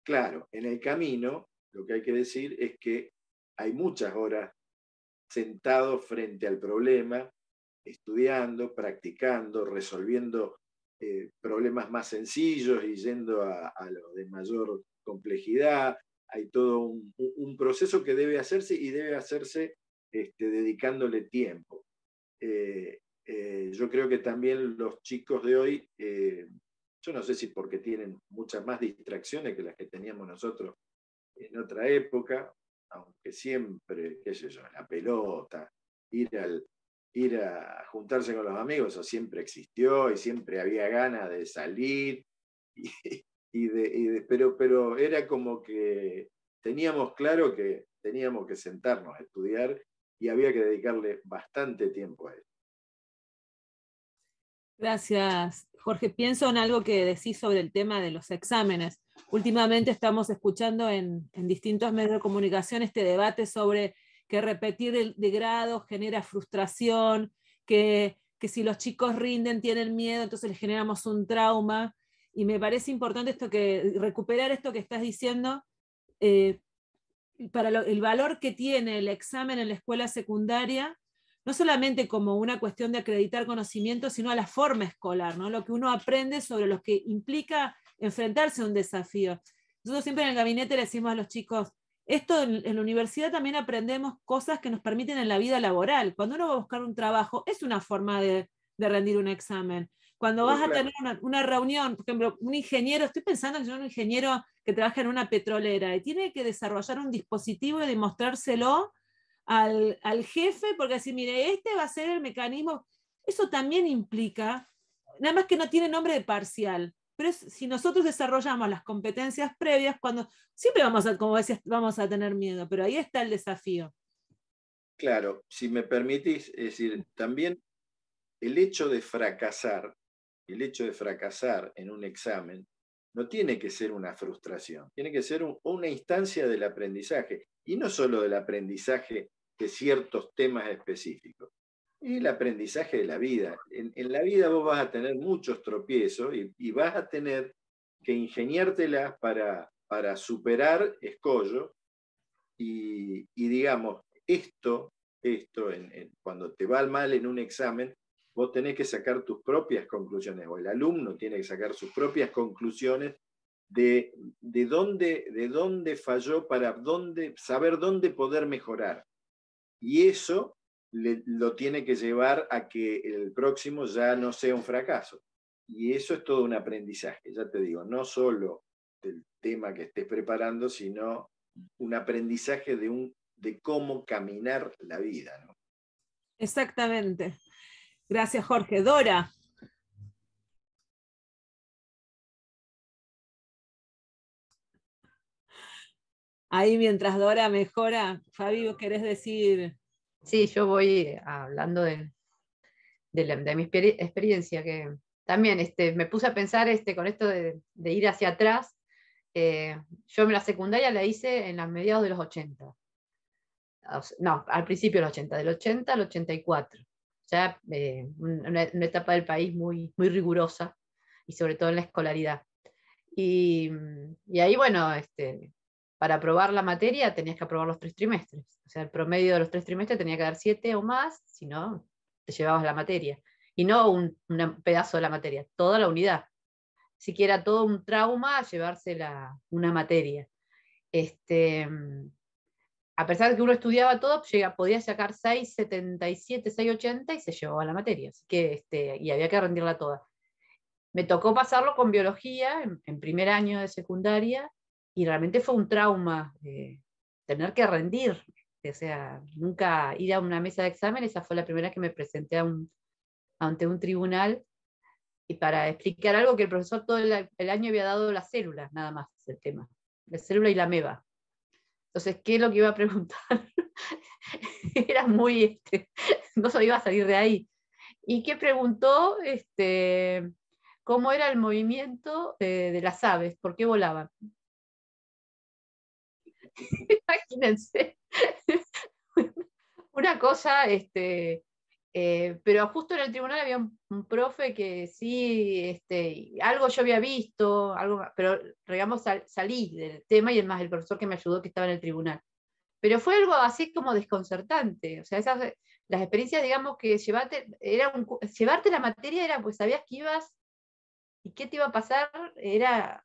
Claro, en el camino, lo que hay que decir es que hay muchas horas sentado frente al problema, estudiando, practicando, resolviendo problemas más sencillos y yendo a lo de mayor complejidad. Hay todo un proceso que debe hacerse y debe hacerse dedicándole tiempo. Yo creo que también los chicos de hoy, yo no sé si porque tienen muchas más distracciones que las que teníamos nosotros en otra época, aunque siempre, qué sé yo, la pelota, ir a juntarse con los amigos, eso siempre existió y siempre había ganas de salir, pero era como que teníamos claro que teníamos que sentarnos a estudiar y había que dedicarle bastante tiempo a eso. Gracias, Jorge. Pienso en algo que decís sobre el tema de los exámenes. Últimamente estamos escuchando en distintos medios de comunicación este debate sobre que repetir de grado genera frustración, que si los chicos rinden tienen miedo, entonces les generamos un trauma. Y me parece importante recuperar esto que estás diciendo, para el valor que tiene el examen en la escuela secundaria, no solamente como una cuestión de acreditar conocimientos, sino a la forma escolar, ¿no? Lo que uno aprende sobre lo que implica enfrentarse a un desafío. Nosotros siempre en el gabinete le decimos a los chicos, esto en la universidad también aprendemos cosas que nos permiten en la vida laboral. Cuando uno va a buscar un trabajo, es una forma de rendir un examen. Cuando vas a tener una reunión, por ejemplo, un ingeniero, estoy pensando que es un ingeniero que trabaja en una petrolera y tiene que desarrollar un dispositivo y demostrárselo al jefe, porque decir, mire, este va a ser el mecanismo. Eso también implica, nada más que no tiene nombre de parcial, pero si nosotros desarrollamos las competencias previas, siempre como decías, vamos a tener miedo, pero ahí está el desafío. Claro, si me permitís, es decir, también el hecho de fracasar en un examen no tiene que ser una frustración, tiene que ser una instancia del aprendizaje, y no solo del aprendizaje de ciertos temas específicos, es el aprendizaje de la vida. En la vida vos vas a tener muchos tropiezos y vas a tener que ingeniártelas para superar escollos y digamos, cuando te va mal en un examen, vos tenés que sacar tus propias conclusiones, o el alumno tiene que sacar sus propias conclusiones de dónde falló, para saber dónde poder mejorar. Y eso lo tiene que llevar a que el próximo ya no sea un fracaso. Y eso es todo un aprendizaje, ya te digo, no solo del tema que estés preparando, sino un aprendizaje de cómo caminar la vida, ¿no? Exactamente. Gracias, Jorge. Dora. Ahí mientras Dora mejora, Fabi, ¿vos querés decir? Sí, yo voy hablando de mi experiencia, que también me puse a pensar con esto de ir hacia atrás. Yo en la secundaria la hice en los mediados de los 80. No, al principio de los 80, del 80 al 84. Ya una etapa del país muy, muy rigurosa, y sobre todo en la escolaridad. Y ahí, bueno, para aprobar la materia tenías que aprobar los 3 trimestres. O sea, el promedio de los 3 trimestres tenía que dar 7 o más, si no, te llevabas la materia. Y no un pedazo de la materia, toda la unidad. Siquiera todo un trauma llevarse una materia. a pesar de que uno estudiaba todo, podía sacar 6,77, 6,80 y se llevaba la materia. Así que, y había que rendirla toda. Me tocó pasarlo con biología en primer año de secundaria y realmente fue un trauma tener que rendir. O sea, nunca ir a una mesa de examen, esa fue la primera vez que me presenté ante un tribunal y para explicar algo que el profesor todo el año había dado las células, nada más el tema, la célula y la ameba. Entonces, ¿qué es lo que iba a preguntar? Era muy, no se iba a salir de ahí. ¿Y qué preguntó? ¿Cómo era el movimiento de las aves? ¿Por qué volaban? Imagínense. Una cosa, pero justo en el tribunal había un profe que sí, algo yo había visto, pero digamos salí del tema y el profesor que me ayudó que estaba en el tribunal. Pero fue algo así como desconcertante. O sea, las experiencias, digamos, que llevarte la materia era, pues sabías que ibas y qué te iba a pasar, era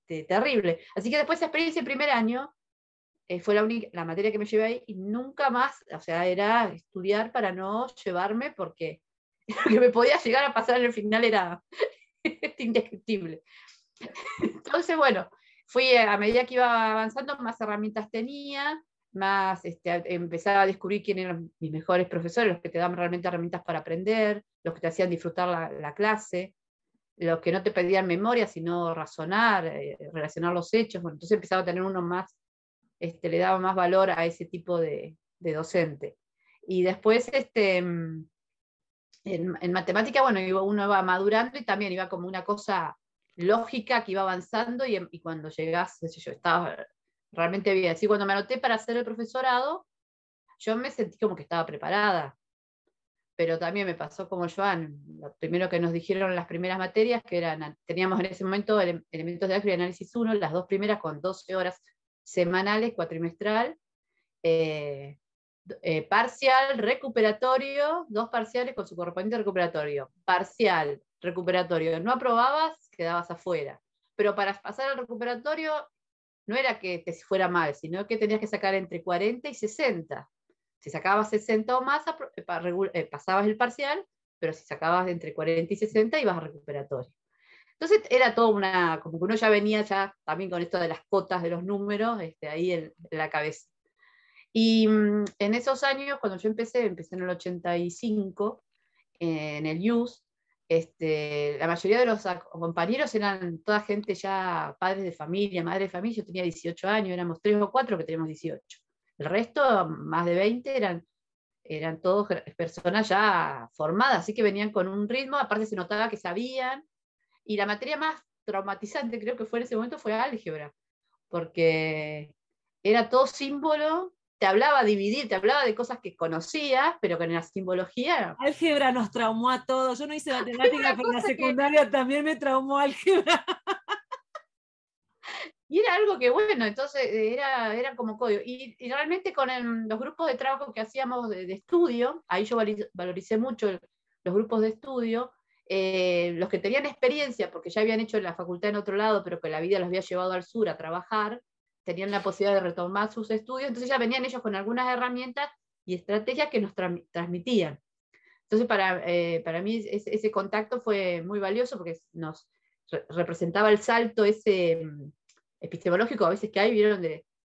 terrible. Así que después esa experiencia en primer año fue la materia que me llevé ahí y nunca más, o sea, era estudiar para no llevarme porque lo que me podía llegar a pasar en el final era indescriptible. Entonces, bueno, a medida que iba avanzando, más herramientas tenía, más empezaba a descubrir quién eran mis mejores profesores, los que te daban realmente herramientas para aprender, los que te hacían disfrutar la clase, los que no te pedían memoria, sino razonar, relacionar los hechos. Bueno, entonces empezaba a tener uno más, le daba más valor a ese tipo de docente. Y después, en matemática, bueno, uno va madurando y también iba como una cosa lógica que iba avanzando y cuando llegás, yo estaba realmente bien. Así cuando me anoté para hacer el profesorado, yo me sentí como que estaba preparada. Pero también me pasó como Joan, lo primero que nos dijeron en las primeras materias, que teníamos en ese momento elementos de álgebra y análisis 1, las dos primeras con 12 horas semanales, cuatrimestral, parcial, recuperatorio, 2 parciales con su correspondiente recuperatorio. Parcial, recuperatorio, no aprobabas, quedabas afuera. Pero para pasar al recuperatorio no era que te fuera mal, sino que tenías que sacar entre 40 y 60. Si sacabas 60 o más, pasabas el parcial, pero si sacabas entre 40 y 60, ibas a recuperatorio. Entonces era todo como que uno ya venía ya también con esto de las cotas de los números, ahí en la cabeza. Y en esos años, cuando yo empecé en el 85, en el IUS, la mayoría de los compañeros eran toda gente ya padres de familia, madres de familia. Yo tenía 18 años, éramos 3 o 4 que teníamos 18. El resto, más de 20, eran todos personas ya formadas, así que venían con un ritmo, aparte se notaba que sabían. Y la materia más traumatizante, creo que fue en ese momento, fue álgebra, porque era todo símbolo, te hablaba de dividir, te hablaba de cosas que conocías, pero que en la simbología... Álgebra nos traumó a todos. Yo no hice matemática, pero en la secundaria también me traumó álgebra. Y era algo que, bueno, entonces era como código. Y realmente con los grupos de trabajo que hacíamos de estudio, ahí yo valoricé mucho los grupos de estudio, los que tenían experiencia, porque ya habían hecho la facultad en otro lado, pero que la vida los había llevado al sur a trabajar, tenían la posibilidad de retomar sus estudios, entonces ya venían ellos con algunas herramientas y estrategias que nos transmitían. Entonces para mí ese contacto fue muy valioso porque nos representaba el salto ese epistemológico a veces que hay, vieron,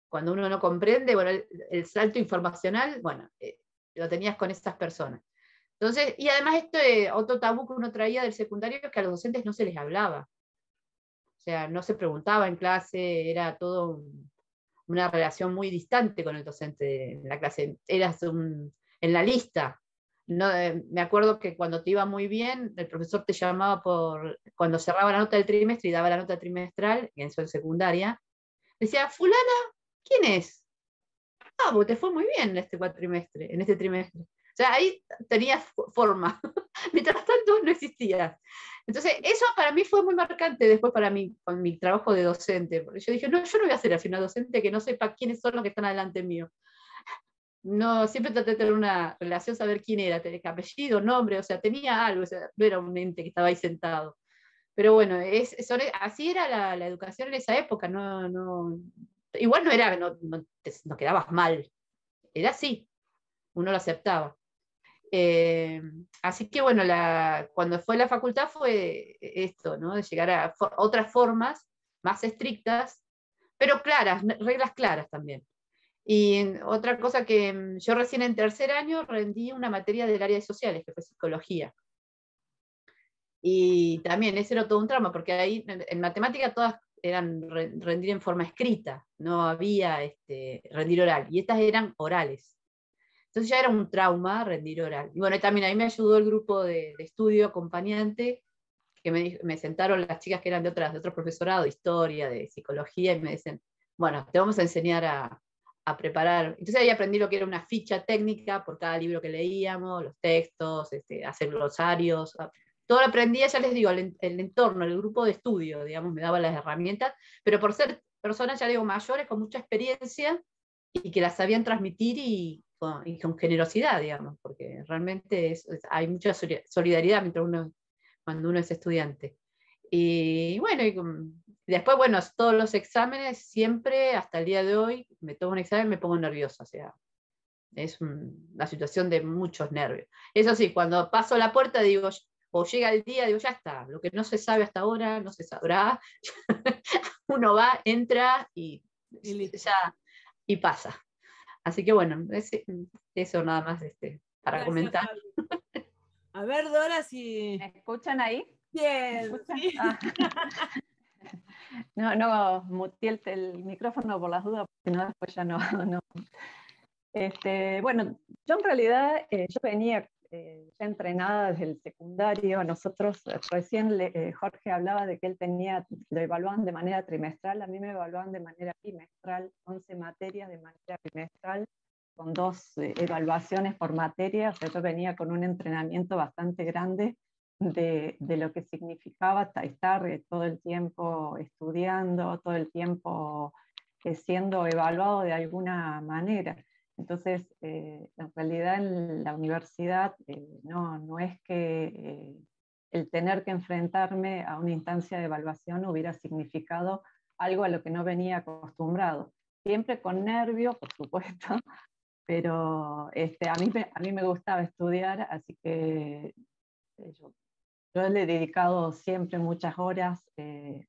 cuando uno no comprende, bueno, el salto informacional, bueno, lo tenías con esas personas. Entonces, y además otro tabú que uno traía del secundario es que a los docentes no se les hablaba. O sea, no se preguntaba en clase, era todo una relación muy distante con el docente en la clase. Eras en la lista. No, me acuerdo que cuando te iba muy bien, el profesor te llamaba cuando cerraba la nota del trimestre y daba la nota trimestral, en eso en secundaria, decía, fulana, ¿quién es? Ah, porque te fue muy bien en este trimestre. O sea, ahí tenías forma. Mientras tanto, no existía. Entonces, eso para mí fue muy marcante después para mí, con mi trabajo de docente. Porque yo dije, no, yo no voy a ser así una docente que no sepa quiénes son los que están adelante mío. No, siempre traté de tener una relación, saber quién era, tener apellido, nombre, o sea, tenía algo, o sea, no era un ente que estaba ahí sentado. Pero bueno, así era la educación en esa época, no igual no era, no quedabas mal, era así, uno lo aceptaba. Así que bueno, cuando fue la facultad fue esto, ¿no? De llegar a otras formas más estrictas, pero claras, reglas claras también. Y otra cosa que yo recién en tercer año rendí una materia del área de sociales, que fue psicología. Y también ese era todo un trauma, porque ahí en matemática todas eran rendir en forma escrita, no había rendir oral, y estas eran orales. Entonces ya era un trauma rendir oral. Y bueno, también ahí me ayudó el grupo de estudio acompañante, que me sentaron las chicas que eran de otro profesorado, de historia, de psicología, y me dicen, bueno, te vamos a enseñar a preparar. Entonces ahí aprendí lo que era una ficha técnica por cada libro que leíamos, los textos, hacer glosarios. Todo lo aprendía, ya les digo, el entorno, el grupo de estudio, digamos, me daba las herramientas, pero por ser personas, ya digo, mayores, con mucha experiencia, y que las sabían transmitir y con generosidad, digamos, porque realmente hay mucha solidaridad cuando uno es estudiante. Y bueno, después, bueno, todos los exámenes, siempre, hasta el día de hoy, me tomo un examen y me pongo nerviosa, o sea, es una situación de muchos nervios. Eso sí, cuando paso la puerta, digo, o llega el día, digo, ya está, lo que no se sabe hasta ahora, no se sabrá. Uno va, entra y pasa. Así que bueno, eso nada más para Gracias, comentar. Fabi. A ver, Dora, si... ¿Me escuchan ahí? Bien. ¿Me escuchan? Sí. Ah. No muteé el micrófono por las dudas, porque no, después ya no. Bueno, yo en realidad yo venía ya entrenada desde el secundario. Nosotros recién Jorge hablaba de que él lo evaluaban de manera trimestral, a mí me evaluaban de manera bimestral, 11 materias de manera bimestral, con 2 evaluaciones por materia. O sea, yo venía con un entrenamiento bastante grande de lo que significaba estar todo el tiempo estudiando, todo el tiempo siendo evaluado de alguna manera. Entonces, en realidad en la universidad no es que el tener que enfrentarme a una instancia de evaluación hubiera significado algo a lo que no venía acostumbrado. Siempre con nervio, por supuesto, pero a mí me gustaba estudiar, así que yo le he dedicado siempre muchas horas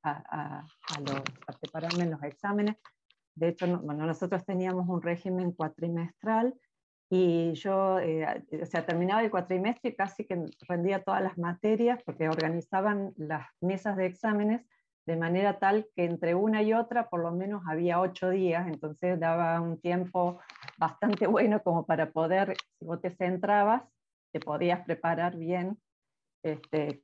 a prepararme en los exámenes. De hecho, nosotros teníamos un régimen cuatrimestral y yo terminaba el cuatrimestre y casi que rendía todas las materias, porque organizaban las mesas de exámenes de manera tal que entre una y otra por lo menos había 8 días, entonces daba un tiempo bastante bueno como para poder, si vos te centrabas, te podías preparar bien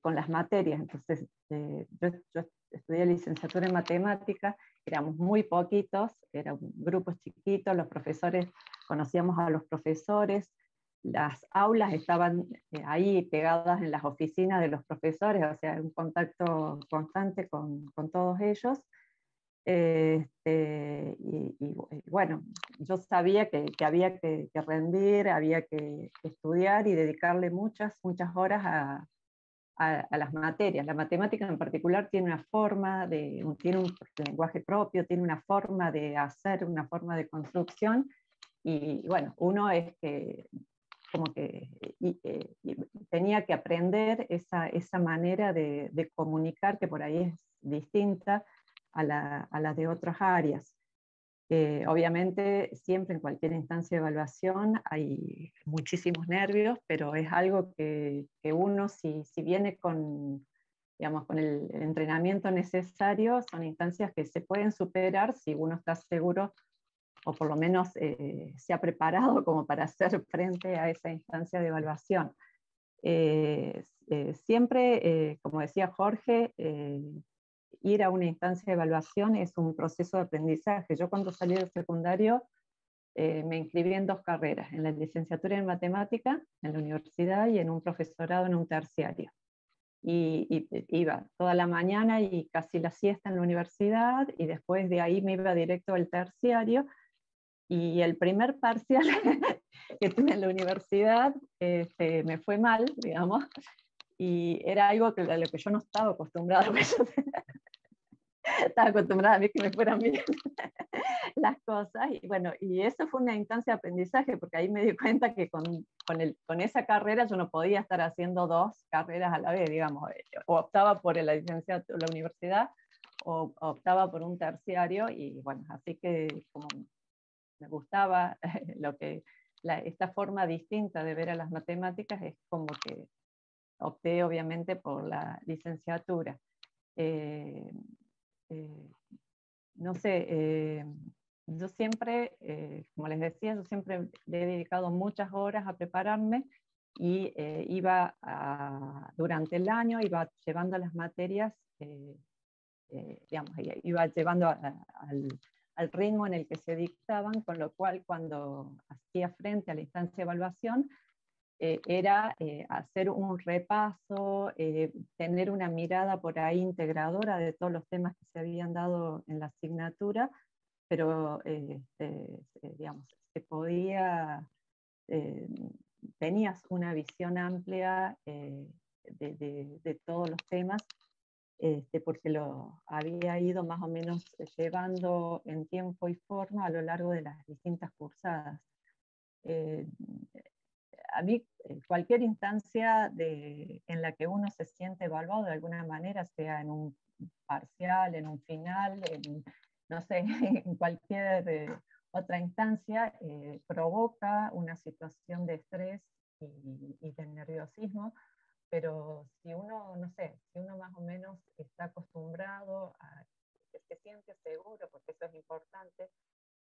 con las materias. Entonces yo estudié licenciatura en matemáticas, éramos muy poquitos, eran grupos chiquitos, los profesores, conocíamos a los profesores, las aulas estaban ahí pegadas en las oficinas de los profesores, o sea, un contacto constante con todos ellos. Y bueno, yo sabía que había que rendir, había que estudiar y dedicarle muchas horas a las materias. La matemática en particular tiene una forma, tiene un lenguaje propio, tiene una forma de hacer, una forma de construcción, y bueno, uno es que como que tenía que aprender esa manera de comunicar, que por ahí es distinta a la de otras áreas. Obviamente siempre en cualquier instancia de evaluación hay muchísimos nervios, pero es algo que uno, si viene con el entrenamiento necesario, son instancias que se pueden superar si uno está seguro, o por lo menos se ha preparado como para hacer frente a esa instancia de evaluación. Siempre, como decía Jorge, ir a una instancia de evaluación es un proceso de aprendizaje. Yo cuando salí del secundario me inscribí en 2 carreras, en la licenciatura en matemática en la universidad y en un profesorado en un terciario. Y iba toda la mañana y casi la siesta en la universidad, y después de ahí me iba directo al terciario, y el primer parcial que tuve en la universidad me fue mal, digamos, y era algo a lo que yo no estaba acostumbrada. Estaba acostumbrada a mí que me fueran bien. las cosas. Y bueno, y eso fue una instancia de aprendizaje, porque ahí me di cuenta que con esa carrera yo no podía estar haciendo dos carreras a la vez, digamos. O optaba por la licenciatura, la universidad, o optaba por un terciario, y bueno, así que como me gustaba esta forma distinta de ver a las matemáticas, es como que opté obviamente por la licenciatura. No sé, yo siempre, como les decía, yo siempre le he dedicado muchas horas a prepararme y durante el año iba llevando las materias, digamos, iba llevando al ritmo en el que se dictaban, con lo cual cuando hacía frente a la instancia de evaluación, era hacer un repaso, tener una mirada por ahí integradora de todos los temas que se habían dado en la asignatura, pero digamos, se podía, tenías una visión amplia de todos los temas, porque lo había ido más o menos llevando en tiempo y forma a lo largo de las distintas cursadas. A mí, cualquier instancia en la que uno se siente evaluado de alguna manera, sea en un parcial, en un final, no sé, en cualquier otra instancia, provoca una situación de estrés y de nerviosismo, pero si uno, no sé, si uno más o menos está acostumbrado a que se siente seguro, porque eso es importante,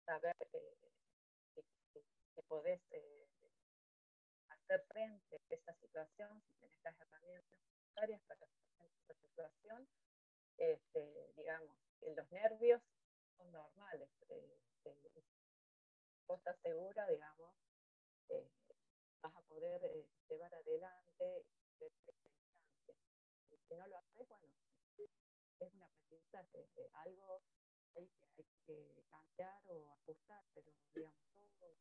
saber que podés hacer frente a esa situación, si tenés las herramientas necesarias para hacer frente a esa situación, digamos, los nervios son normales. Vos estás segura, digamos, vas a poder llevar adelante y si no lo haces, bueno, es una aprendizaje, algo hay que cambiar o ajustar, pero digamos, todo.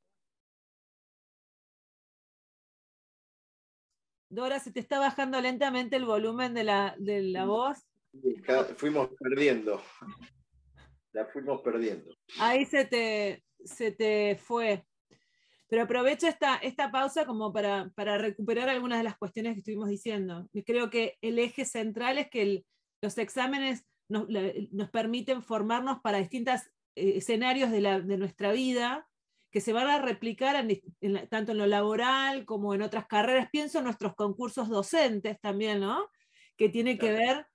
Dora, se te está bajando lentamente el volumen de la voz. Fuimos perdiendo. La fuimos perdiendo. Ahí se te fue. Pero aprovecho esta pausa como para recuperar algunas de las cuestiones que estuvimos diciendo. Y creo que el eje central es que los exámenes nos permiten formarnos para distintos escenarios de nuestra vida, que se van a replicar tanto en lo laboral como en otras carreras. Pienso en nuestros concursos docentes también, ¿no? Que tiene que ver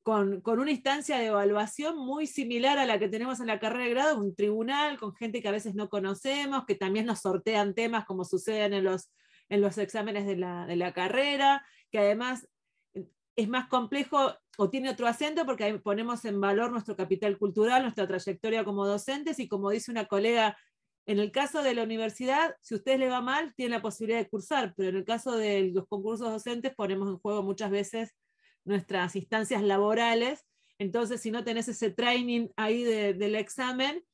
con una instancia de evaluación muy similar a la que tenemos en la carrera de grado, un tribunal con gente que a veces no conocemos, que también nos sortean temas como suceden en los exámenes de la carrera, que además es más complejo o tiene otro acento porque ahí ponemos en valor nuestro capital cultural, nuestra trayectoria como docentes, y como dice una colega, en el caso de la universidad, si a ustedes les va mal, tienen la posibilidad de cursar, pero en el caso de los concursos docentes ponemos en juego muchas veces nuestras instancias laborales, entonces si no tenés ese training ahí del examen,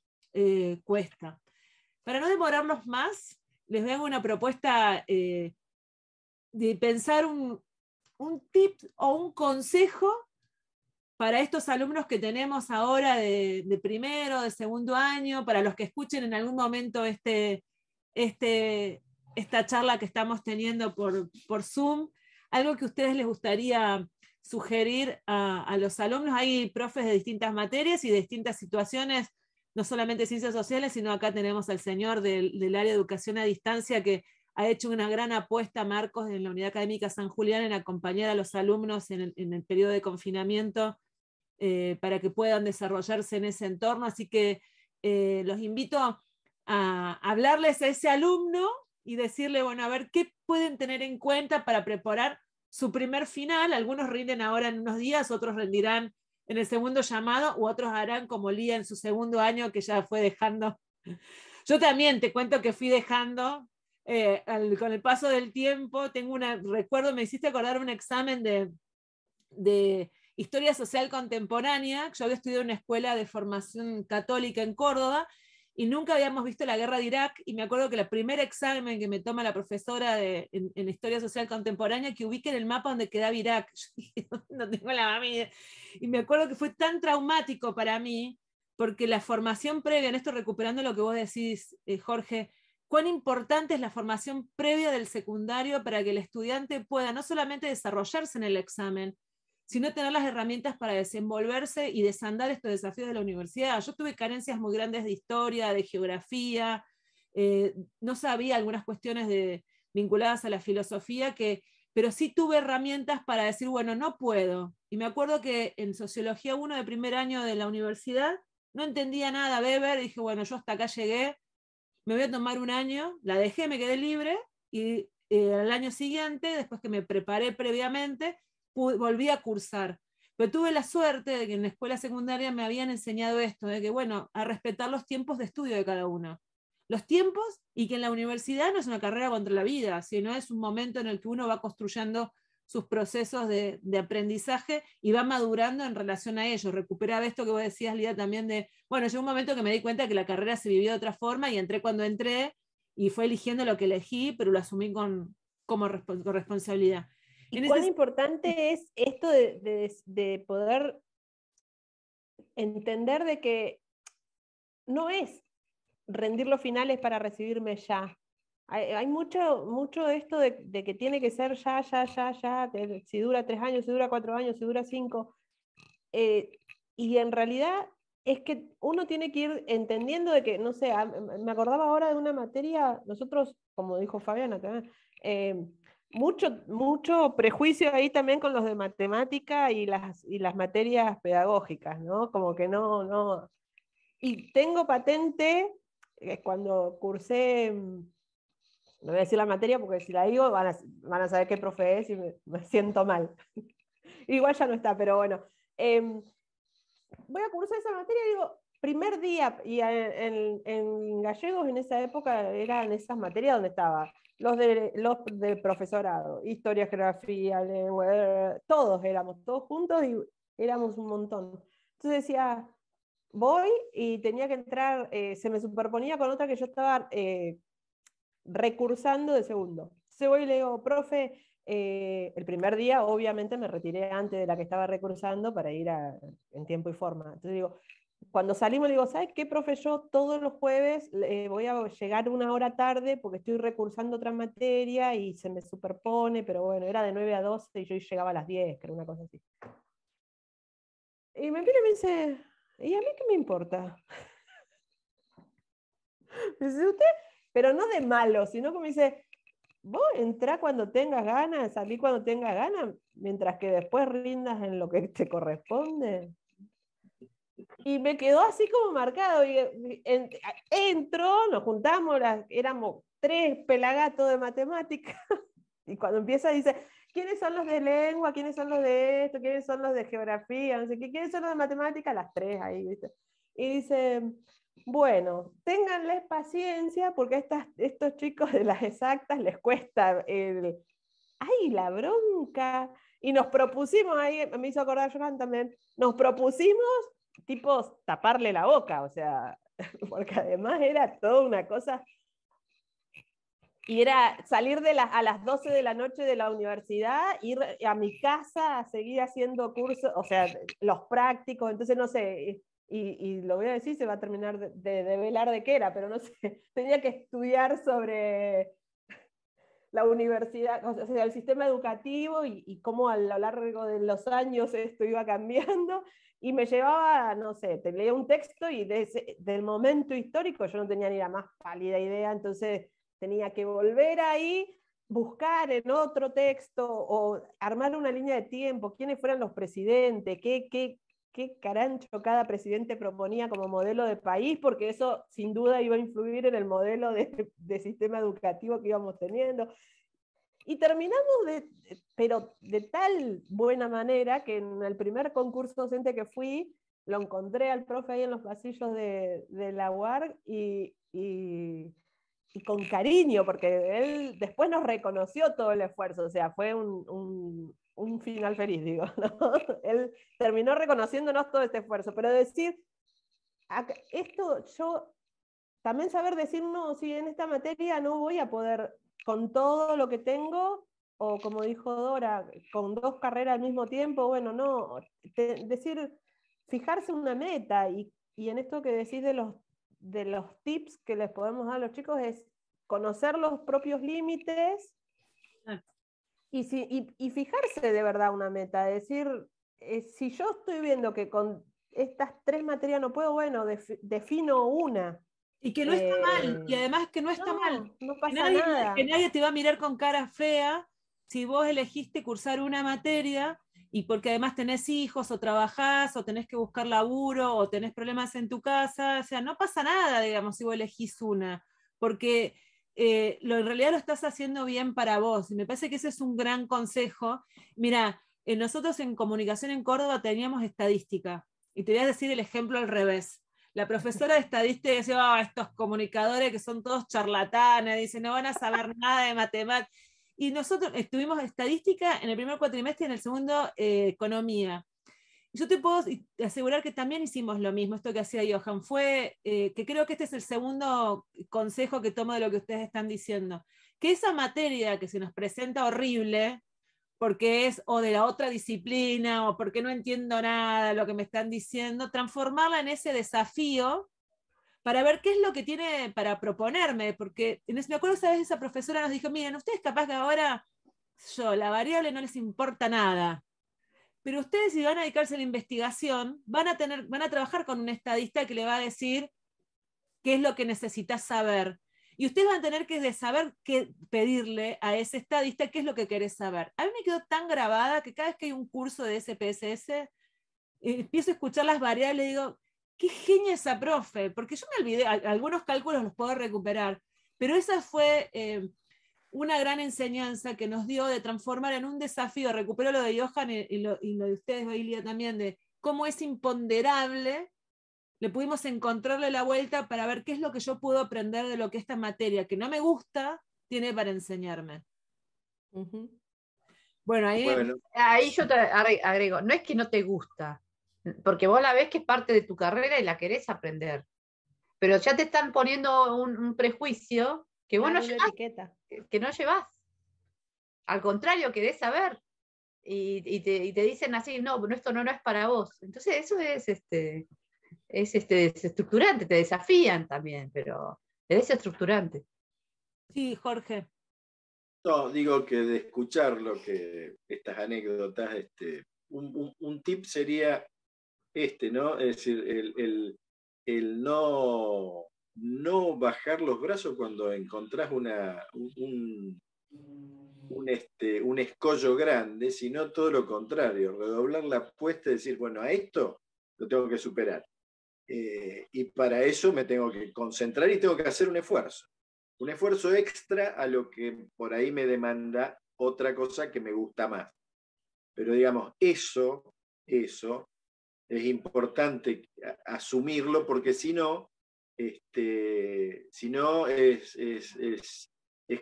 cuesta. Para no demorarnos más, les vengo una propuesta de pensar un tip o un consejo para estos alumnos que tenemos ahora de primero, de segundo año, para los que escuchen en algún momento esta charla que estamos teniendo por Zoom, algo que a ustedes les gustaría sugerir a los alumnos. Hay profes de distintas materias y de distintas situaciones, no solamente ciencias sociales, sino acá tenemos al señor del área de educación a distancia que ha hecho una gran apuesta, Marcos, en la Unidad Académica San Julián, en acompañar a los alumnos en el periodo de confinamiento para que puedan desarrollarse en ese entorno. Así que los invito a hablarles a ese alumno y decirle, bueno, a ver qué pueden tener en cuenta para preparar su primer final. Algunos rinden ahora en unos días, otros rendirán en el segundo llamado, u otros harán como Lía en su segundo año, que ya fue dejando. Yo también te cuento que fui dejando con el paso del tiempo. Recuerdo, me hiciste acordar un examen de Historia Social Contemporánea. Yo había estudiado en una escuela de formación católica en Córdoba y nunca habíamos visto la guerra de Irak, y me acuerdo que el primer examen que me toma la profesora en Historia Social Contemporánea, que ubique en el mapa donde quedaba Irak. Yo dije, no tengo la mami. Y me acuerdo que fue tan traumático para mí, porque la formación previa, en esto recuperando lo que vos decís, Jorge, cuán importante es la formación previa del secundario para que el estudiante pueda no solamente desarrollarse en el examen, sino tener las herramientas para desenvolverse y desandar estos desafíos de la universidad. Yo tuve carencias muy grandes de historia, de geografía, no sabía algunas cuestiones vinculadas a la filosofía, pero sí tuve herramientas para decir, bueno, no puedo. Y me acuerdo que en Sociología 1 de primer año de la universidad, no entendía nada Weber, dije, bueno, yo hasta acá llegué, me voy a tomar un año, la dejé, me quedé libre, y al año siguiente, después que me preparé previamente, volví a cursar. Pero tuve la suerte de que en la escuela secundaria me habían enseñado esto, de que, bueno, a respetar los tiempos de estudio de cada uno. Los tiempos, y que en la universidad no es una carrera contra la vida, sino es un momento en el que uno va construyendo sus procesos de aprendizaje y va madurando en relación a ellos. Recuperaba esto que vos decías, Lida, también de, bueno, llegó un momento que me di cuenta que la carrera se vivió de otra forma y entré cuando entré y fue eligiendo lo que elegí, pero lo asumí con responsabilidad. ¿Y cuán importante es esto de poder entender de que no es rendir los finales para recibirme ya? Hay mucho esto de que tiene que ser ya, que si dura 3 años, si dura 4 años, si dura 5. Y en realidad es que uno tiene que ir entendiendo de que, no sé, me acordaba ahora de una materia, nosotros, como dijo Fabiana también, mucho prejuicio ahí también con los de matemática y las materias pedagógicas, ¿no? Como que no. Y tengo patente, cuando cursé, no voy a decir la materia porque si la digo van a saber qué profe es y me siento mal. Igual ya no está, pero bueno. Voy a cursar esa materia y digo, primer día, y en gallegos en esa época eran esas materias donde estaba los del profesorado, historia, geografía, lengua, éramos todos juntos y éramos un montón. Entonces decía, voy y tenía que entrar, se me superponía con otra que yo estaba recursando de segundo. Entonces voy y le digo, profe, el primer día obviamente me retiré antes de la que estaba recursando para ir en tiempo y forma. Entonces digo, cuando salimos le digo, ¿sabes qué, profe? Yo todos los jueves voy a llegar 1 hora tarde porque estoy recursando otra materia y se me superpone, pero bueno, era de 9 a 12 y yo llegaba a las 10, que era una cosa así. Y me mira y me dice, ¿y a mí qué me importa? Me dice, usted, pero no de malo, sino como dice, vos entrá cuando tengas ganas, salí cuando tengas ganas, mientras que después rindas en lo que te corresponde. Y me quedó así como marcado. Y entro, nos juntamos, éramos 3 pelagatos de matemáticas, y cuando empieza dice, ¿quiénes son los de lengua? ¿Quiénes son los de esto? ¿Quiénes son los de geografía? No sé qué. ¿Quiénes son los de matemáticas? Las 3 ahí, ¿viste? Y dice, bueno, ténganles paciencia porque estos chicos de las exactas les cuesta ¡ay, la bronca! Y nos propusimos, ahí me hizo acordar Johan también, nos propusimos tipo taparle la boca, o sea, porque además era toda una cosa. Y era salir a las 12 de la noche de la universidad, ir a mi casa a seguir haciendo cursos, o sea, los prácticos, entonces no sé, y lo voy a decir, se va a terminar de develar de qué era, pero no sé, tenía que estudiar sobre la universidad, o sea, el sistema educativo y cómo a lo largo de los años esto iba cambiando, y me llevaba, no sé, te leía un texto y del momento histórico yo no tenía ni la más pálida idea, entonces tenía que volver ahí, buscar en otro texto o armar una línea de tiempo, quiénes fueran los presidentes, qué carancho cada presidente proponía como modelo de país, porque eso sin duda iba a influir en el modelo de sistema educativo que íbamos teniendo. Y terminamos pero de tal buena manera que en el primer concurso docente que fui, lo encontré al profe ahí en los pasillos de la UAR y con cariño, porque él después nos reconoció todo el esfuerzo, o sea, fue un final feliz, digo, ¿no? Él terminó reconociéndonos todo este esfuerzo, pero decir, esto yo, también saber decir, no, si en esta materia no voy a poder con todo lo que tengo, o como dijo Dora, con 2 carreras al mismo tiempo, bueno, no, decir, fijarse una meta y y en esto que decís de los tips que les podemos dar a los chicos es conocer los propios límites y fijarse de verdad una meta, decir, si yo estoy viendo que con estas 3 materias no puedo, bueno, defino una. Y que no está mal, y además que no está mal. No pasa nada. Que nadie te va a mirar con cara fea si vos elegiste cursar una materia y porque además tenés hijos o trabajás o tenés que buscar laburo o tenés problemas en tu casa, o sea, no pasa nada, digamos, si vos elegís una, porque en realidad lo estás haciendo bien para vos. Y me parece que ese es un gran consejo. Mira, nosotros en Comunicación en Córdoba teníamos estadística, y te voy a decir el ejemplo al revés. La profesora de estadística decía, estos comunicadores que son todos charlatanes, dice, no van a saber nada de matemáticas. Y nosotros estuvimos estadística en el primer cuatrimestre y en el segundo economía. Y yo te puedo asegurar que también hicimos lo mismo, esto que hacía Johan, fue, que creo que este es el segundo consejo que tomo de lo que ustedes están diciendo, que esa materia que se nos presenta horrible, porque es o de la otra disciplina, o porque no entiendo nada de lo que me están diciendo, transformarla en ese desafío para ver qué es lo que tiene para proponerme, porque me acuerdo esa vez esa profesora nos dijo, miren, ustedes capaz que ahora, la variable no les importa nada, pero ustedes si van a dedicarse a la investigación, van a trabajar con un estadista que le va a decir qué es lo que necesitas saber. Y ustedes van a tener que saber qué pedirle a ese estadista, qué es lo que querés saber. A mí me quedó tan grabada que cada vez que hay un curso de SPSS, empiezo a escuchar las variables y digo, qué genia esa profe, porque yo me olvidé, algunos cálculos los puedo recuperar, pero esa fue una gran enseñanza que nos dio de transformar en un desafío, recupero lo de Johan y lo de ustedes, Bailia, también, de cómo es imponderable. Le pudimos encontrarle la vuelta para ver qué es lo que yo puedo aprender de lo que esta materia, que no me gusta, tiene para enseñarme. Bueno, ahí yo te agrego, no es que no te gusta, porque vos la ves que es parte de tu carrera y la querés aprender, pero ya te están poniendo un prejuicio que vos no llevás, que no llevás. Al contrario, querés saber. Y te dicen así, no, esto no es para vos. Entonces eso es desestructurante, te desafían también, pero es estructurante. Sí, Jorge. No, digo que de escuchar estas anécdotas, un tip sería ¿no? Es decir, el no bajar los brazos cuando encontrás un escollo grande, sino todo lo contrario, redoblar la apuesta y decir, bueno, a esto lo tengo que superar. Y para eso me tengo que concentrar y tengo que hacer un esfuerzo extra a lo que por ahí me demanda otra cosa que me gusta más. Pero digamos, eso es importante asumirlo, porque si no, es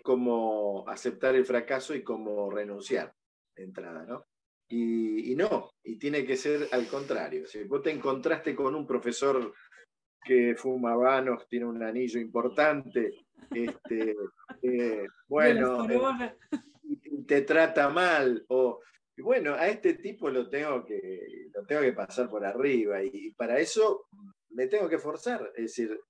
como aceptar el fracaso y como renunciar de entrada, ¿no? Y no, y tiene que ser al contrario. Si vos te encontraste con un profesor que fuma habanos, tiene un anillo importante, bueno, te trata mal, y bueno, a este tipo lo tengo que pasar por arriba, y para eso me tengo que esforzar, es decir,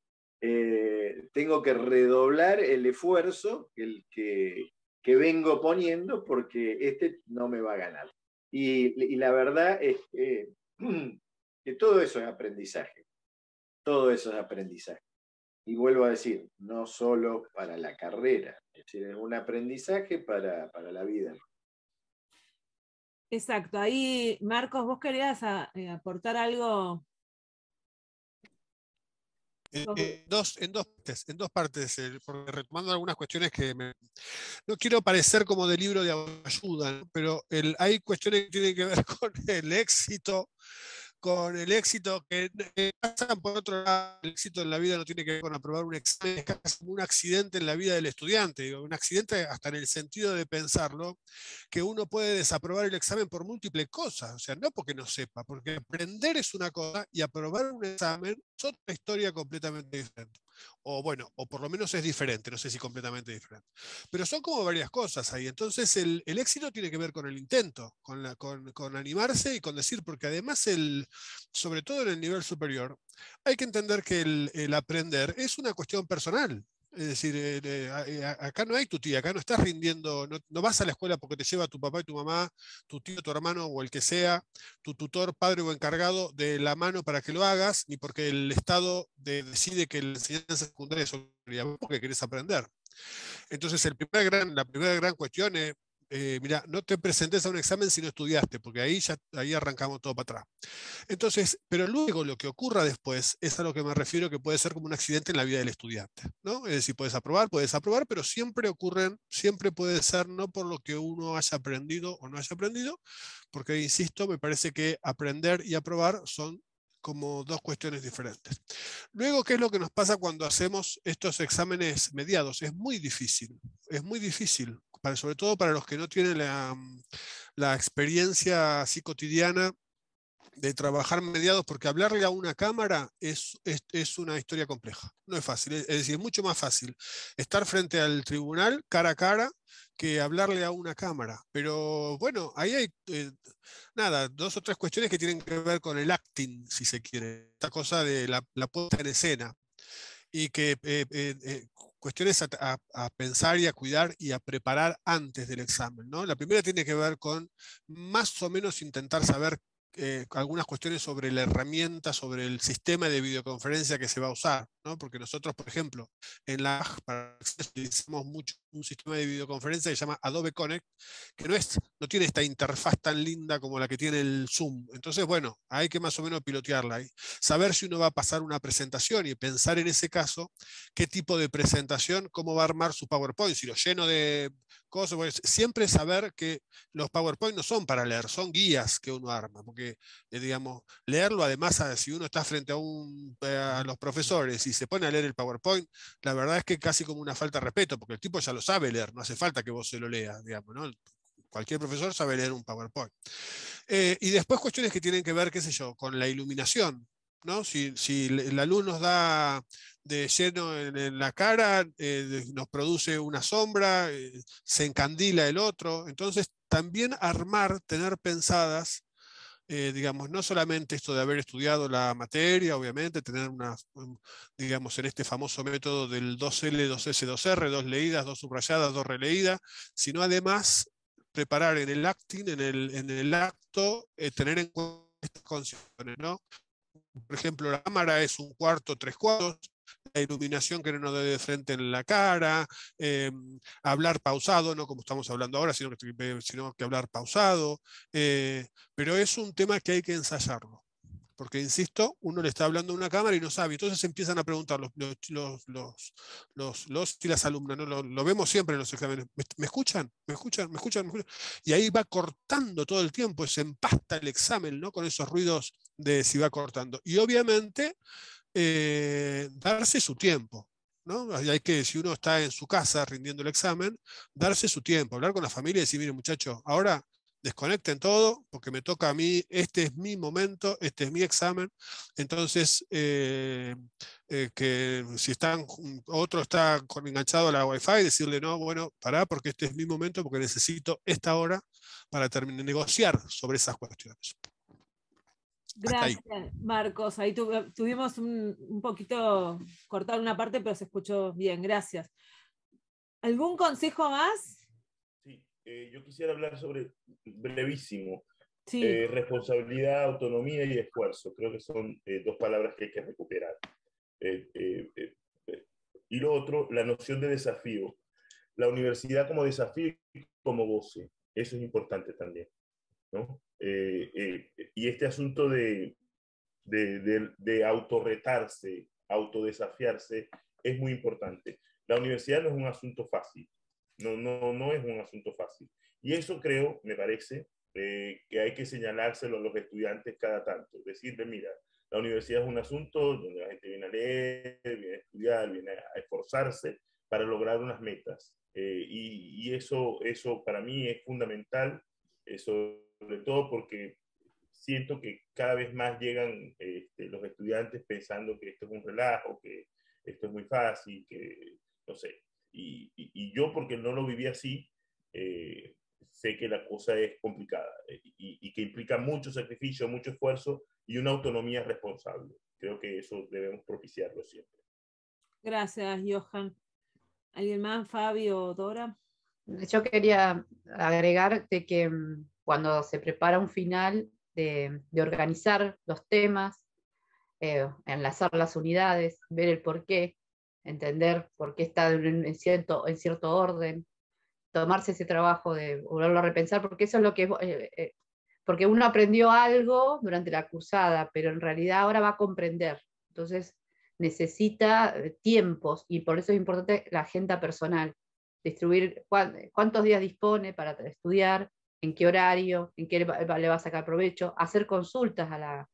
tengo que redoblar el esfuerzo que vengo poniendo, porque no me va a ganar. Y la verdad es que todo eso es aprendizaje. Todo eso es aprendizaje. Y vuelvo a decir, no solo para la carrera, es decir, es un aprendizaje para la vida. Exacto. Ahí, Marcos, ¿vos querías aportar algo? En dos partes, porque retomando algunas cuestiones que no quiero parecer como de libro de ayuda, ¿no? Pero hay cuestiones que tienen que ver con el éxito que pasan por otro lado. El éxito en la vida no tiene que ver con aprobar un examen, es casi como un accidente en la vida del estudiante, digo, un accidente hasta en el sentido de pensarlo, que uno puede desaprobar el examen por múltiples cosas, o sea, no porque no sepa, porque aprender es una cosa y aprobar un examen es otra historia completamente diferente. o bueno, o por lo menos es diferente, no sé si completamente diferente. Pero son como varias cosas ahí. Entonces el éxito tiene que ver con el intento, con animarse y con decir, porque además, sobre todo en el nivel superior, hay que entender que el aprender es una cuestión personal. Es decir, acá no hay tu tía, acá no estás rindiendo, no vas a la escuela porque te lleva tu papá y tu mamá, tu tío, tu hermano o el que sea, tu tutor, padre o encargado de la mano para que lo hagas, ni porque el Estado decide que la enseñanza secundaria es obligatoria, porque querés aprender. Entonces, la primera gran cuestión es, mira, no te presentes a un examen si no estudiaste, porque ahí arrancamos todo para atrás. Entonces, pero luego lo que ocurra después es a lo que me refiero, que puede ser como un accidente en la vida del estudiante, ¿no? Es decir, puedes aprobar, pero siempre puede ser no por lo que uno haya aprendido o no haya aprendido, porque, insisto, me parece que aprender y aprobar son como dos cuestiones diferentes. Luego, ¿qué es lo que nos pasa cuando hacemos estos exámenes mediados? Es muy difícil, sobre todo para los que no tienen la experiencia así cotidiana de trabajar mediados, porque hablarle a una cámara es una historia compleja, no es fácil, es decir, es mucho más fácil estar frente al tribunal cara a cara que hablarle a una cámara. Pero bueno, ahí hay nada, dos o tres cuestiones que tienen que ver con el acting, si se quiere, esta cosa de la puesta en escena, y que cuestiones a pensar y a cuidar y a preparar antes del examen, ¿no? La primera tiene que ver con más o menos intentar saber algunas cuestiones sobre la herramienta, sobre el sistema de videoconferencia que se va a usar, ¿no? Porque nosotros, por ejemplo, en la para utilizamos mucho un sistema de videoconferencia que se llama Adobe Connect, que no tiene esta interfaz tan linda como la que tiene el Zoom. Entonces, bueno, hay que más o menos pilotearla ahí. Saber si uno va a pasar una presentación y pensar en ese caso qué tipo de presentación, cómo va a armar su PowerPoint, si lo lleno de cosas, pues, siempre saber que los PowerPoint no son para leer, son guías que uno arma, porque digamos, leerlo además, si uno está frente a los profesores y se pone a leer el PowerPoint, la verdad es que casi como una falta de respeto, porque el tipo ya lo sabe leer, no hace falta que vos se lo leas, digamos, ¿no? Cualquier profesor sabe leer un PowerPoint. Y después cuestiones que tienen que ver, qué sé yo, con la iluminación, ¿no? Si la luz nos da de lleno en la cara, nos produce una sombra, se encandila el otro. Entonces, también tener pensadas, digamos, no solamente esto de haber estudiado la materia, obviamente, tener digamos, en este famoso método del 2L, 2S, 2R, 2 leídas, 2 subrayadas, 2 releídas, sino además preparar en el acting, en el acto, tener en cuenta estas condiciones, ¿no? Por ejemplo, la cámara es 1/4, 3/4, la iluminación que no nos dé de frente en la cara, hablar pausado, no como estamos hablando ahora, sino que hablar pausado, pero es un tema que hay que ensayarlo. Porque, insisto, uno le está hablando a una cámara y no sabe. Entonces empiezan a preguntar los y las alumnas, ¿no? Lo vemos siempre en los exámenes. ¿Me escuchan? ¿Me escuchan? ¿Me escuchan? ¿Me escuchan? Y ahí va cortando todo el tiempo, se empasta el examen, ¿no? Con esos ruidos de si va cortando. Y obviamente, darse su tiempo, ¿no? Hay que, si uno está en su casa rindiendo el examen, darse su tiempo, hablar con la familia y decir, mire muchachos, ahora desconecten todo, porque me toca a mí, este es mi momento, este es mi examen. Entonces, que si otro está enganchado a la Wi-Fi, decirle, no, bueno, pará, porque este es mi momento, porque necesito esta hora para negociar sobre esas cuestiones. Gracias, Marcos. Ahí tuvimos un poquito cortado una parte, pero se escuchó bien. Gracias. ¿Algún consejo más? Sí, yo quisiera hablar sobre, brevísimo, Sí. responsabilidad, autonomía y esfuerzo. Creo que son dos palabras que hay que recuperar. Y lo otro, la noción de desafío. La universidad como desafío y como goce. Eso es importante también, ¿no? Y este asunto de autorretarse, autodesafiarse, es muy importante. La universidad no es un asunto fácil, no es un asunto fácil. Y eso creo, me parece, que hay que señalárselo a los estudiantes cada tanto. Decirle, mira, la universidad es un asunto donde la gente viene a leer, viene a estudiar, viene a esforzarse para lograr unas metas. Y eso para mí es fundamental, sobre todo porque siento que cada vez más llegan los estudiantes pensando que esto es un relajo, que esto es muy fácil, que no sé. Y yo, porque no lo viví así, sé que la cosa es complicada y que implica mucho sacrificio, mucho esfuerzo y una autonomía responsable. Creo que eso debemos propiciarlo siempre. Gracias, Johan. ¿Alguien más, Fabio o Dora? Yo quería agregar de que cuando se prepara un final, de organizar los temas, enlazar las unidades, ver el porqué, entender por qué está en cierto orden, tomarse ese trabajo de volverlo a repensar, porque eso es lo que porque uno aprendió algo durante la cursada, pero en realidad ahora va a comprender. Entonces necesita tiempos, y por eso es importante la agenda personal. Distribuir cuántos días dispone para estudiar, en qué horario, en qué le va a sacar provecho, hacer consultas a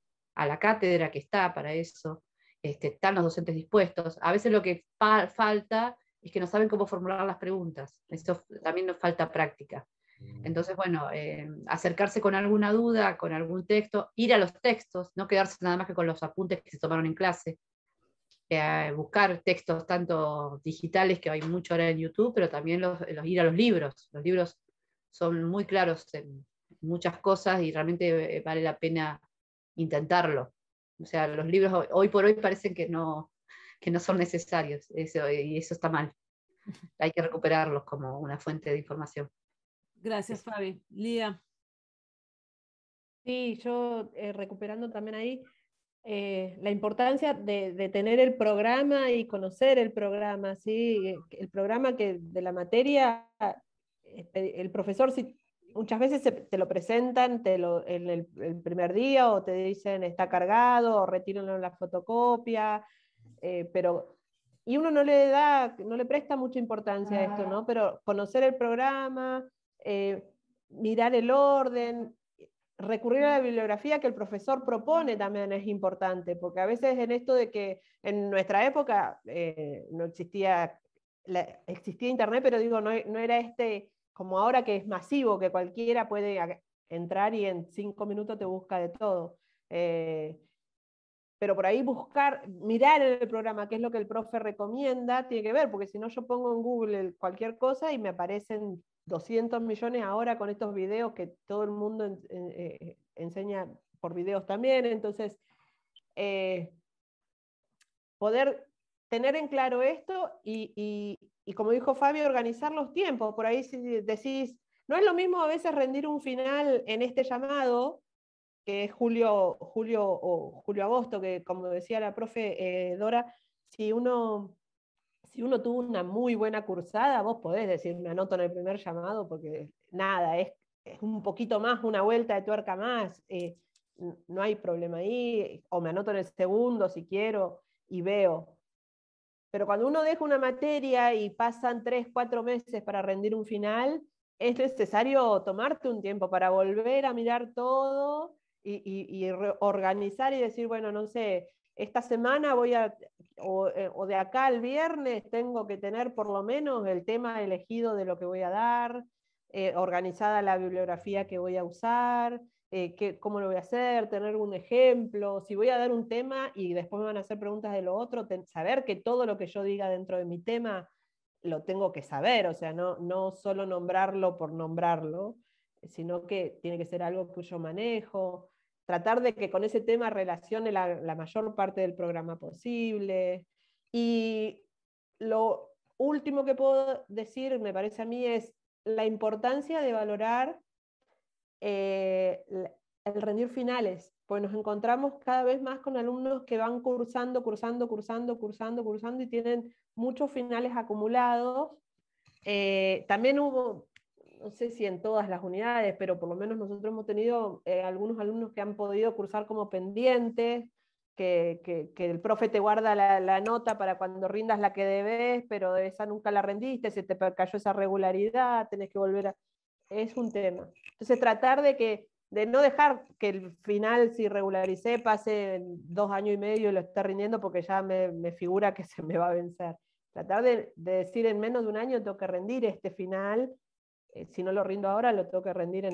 la cátedra que está para eso. Están los docentes dispuestos. A veces lo que falta es que no saben cómo formular las preguntas. Eso también nos falta práctica. Entonces, bueno, acercarse con alguna duda, con algún texto, ir a los textos, no quedarse nada más que con los apuntes que se tomaron en clase, buscar textos tanto digitales, que hay mucho ahora en YouTube, pero también ir a los libros. Los libros son muy claros en muchas cosas y realmente vale la pena intentarlo. O sea, los libros hoy por hoy parecen que no son necesarios, y eso está mal. Hay que recuperarlos como una fuente de información. Gracias, Fabi. Lía. Sí, yo recuperando también ahí la importancia de tener el programa y conocer el programa, ¿sí? El programa de la materia, el profesor muchas veces te lo presentan en el primer día, o te dicen está cargado, o retírenlo en la fotocopia, y uno no le presta mucha importancia a esto, ¿no? Pero conocer el programa, mirar el orden, recurrir a la bibliografía que el profesor propone también es importante, porque a veces en esto de que en nuestra época no existía, existía internet, pero digo, no era como ahora, que es masivo, que cualquiera puede entrar y en 5 minutos te busca de todo. Pero por ahí mirar en el programa qué es lo que el profe recomienda, tiene que ver, porque si no yo pongo en Google cualquier cosa y me aparecen 200 millones ahora con estos videos que todo el mundo enseña por videos también. Entonces, poder tener en claro esto y como dijo Fabio, organizar los tiempos. Por ahí, si decís, no es lo mismo a veces rendir un final en este llamado, que es julio-agosto, que como decía la profe Dora, si uno tuvo una muy buena cursada, vos podés decir, me anoto en el primer llamado, porque nada, es un poquito más, una vuelta de tuerca más, no hay problema ahí, o me anoto en el segundo si quiero y veo. Pero cuando uno deja una materia y pasan 3, 4 meses para rendir un final, es necesario tomarte un tiempo para volver a mirar todo y organizar y decir, bueno, no sé, esta semana o de acá al viernes tengo que tener por lo menos el tema elegido de lo que voy a dar, organizada la bibliografía que voy a usar, cómo lo voy a hacer, tener un ejemplo, si voy a dar un tema y después me van a hacer preguntas de lo otro, saber que todo lo que yo diga dentro de mi tema lo tengo que saber, o sea, no solo nombrarlo por nombrarlo, sino que tiene que ser algo que yo manejo, tratar de que con ese tema relacione la mayor parte del programa posible. Y lo último que puedo decir, me parece a mí, es la importancia de valorar el rendir finales, pues nos encontramos cada vez más con alumnos que van cursando y tienen muchos finales acumulados. También hubo, no sé si en todas las unidades, pero por lo menos nosotros hemos tenido algunos alumnos que han podido cursar como pendientes, que el profe te guarda la nota para cuando rindas la que debes, pero de esa nunca la rendiste, se te cayó esa regularidad, tenés que volver a... Es un tema. Entonces tratar de no dejar que el final, si regularicé, pase 2 años y medio y lo esté rindiendo porque ya me figura que se me va a vencer. Tratar de decir en menos de un año tengo que rendir este final, si no lo rindo ahora lo tengo que rendir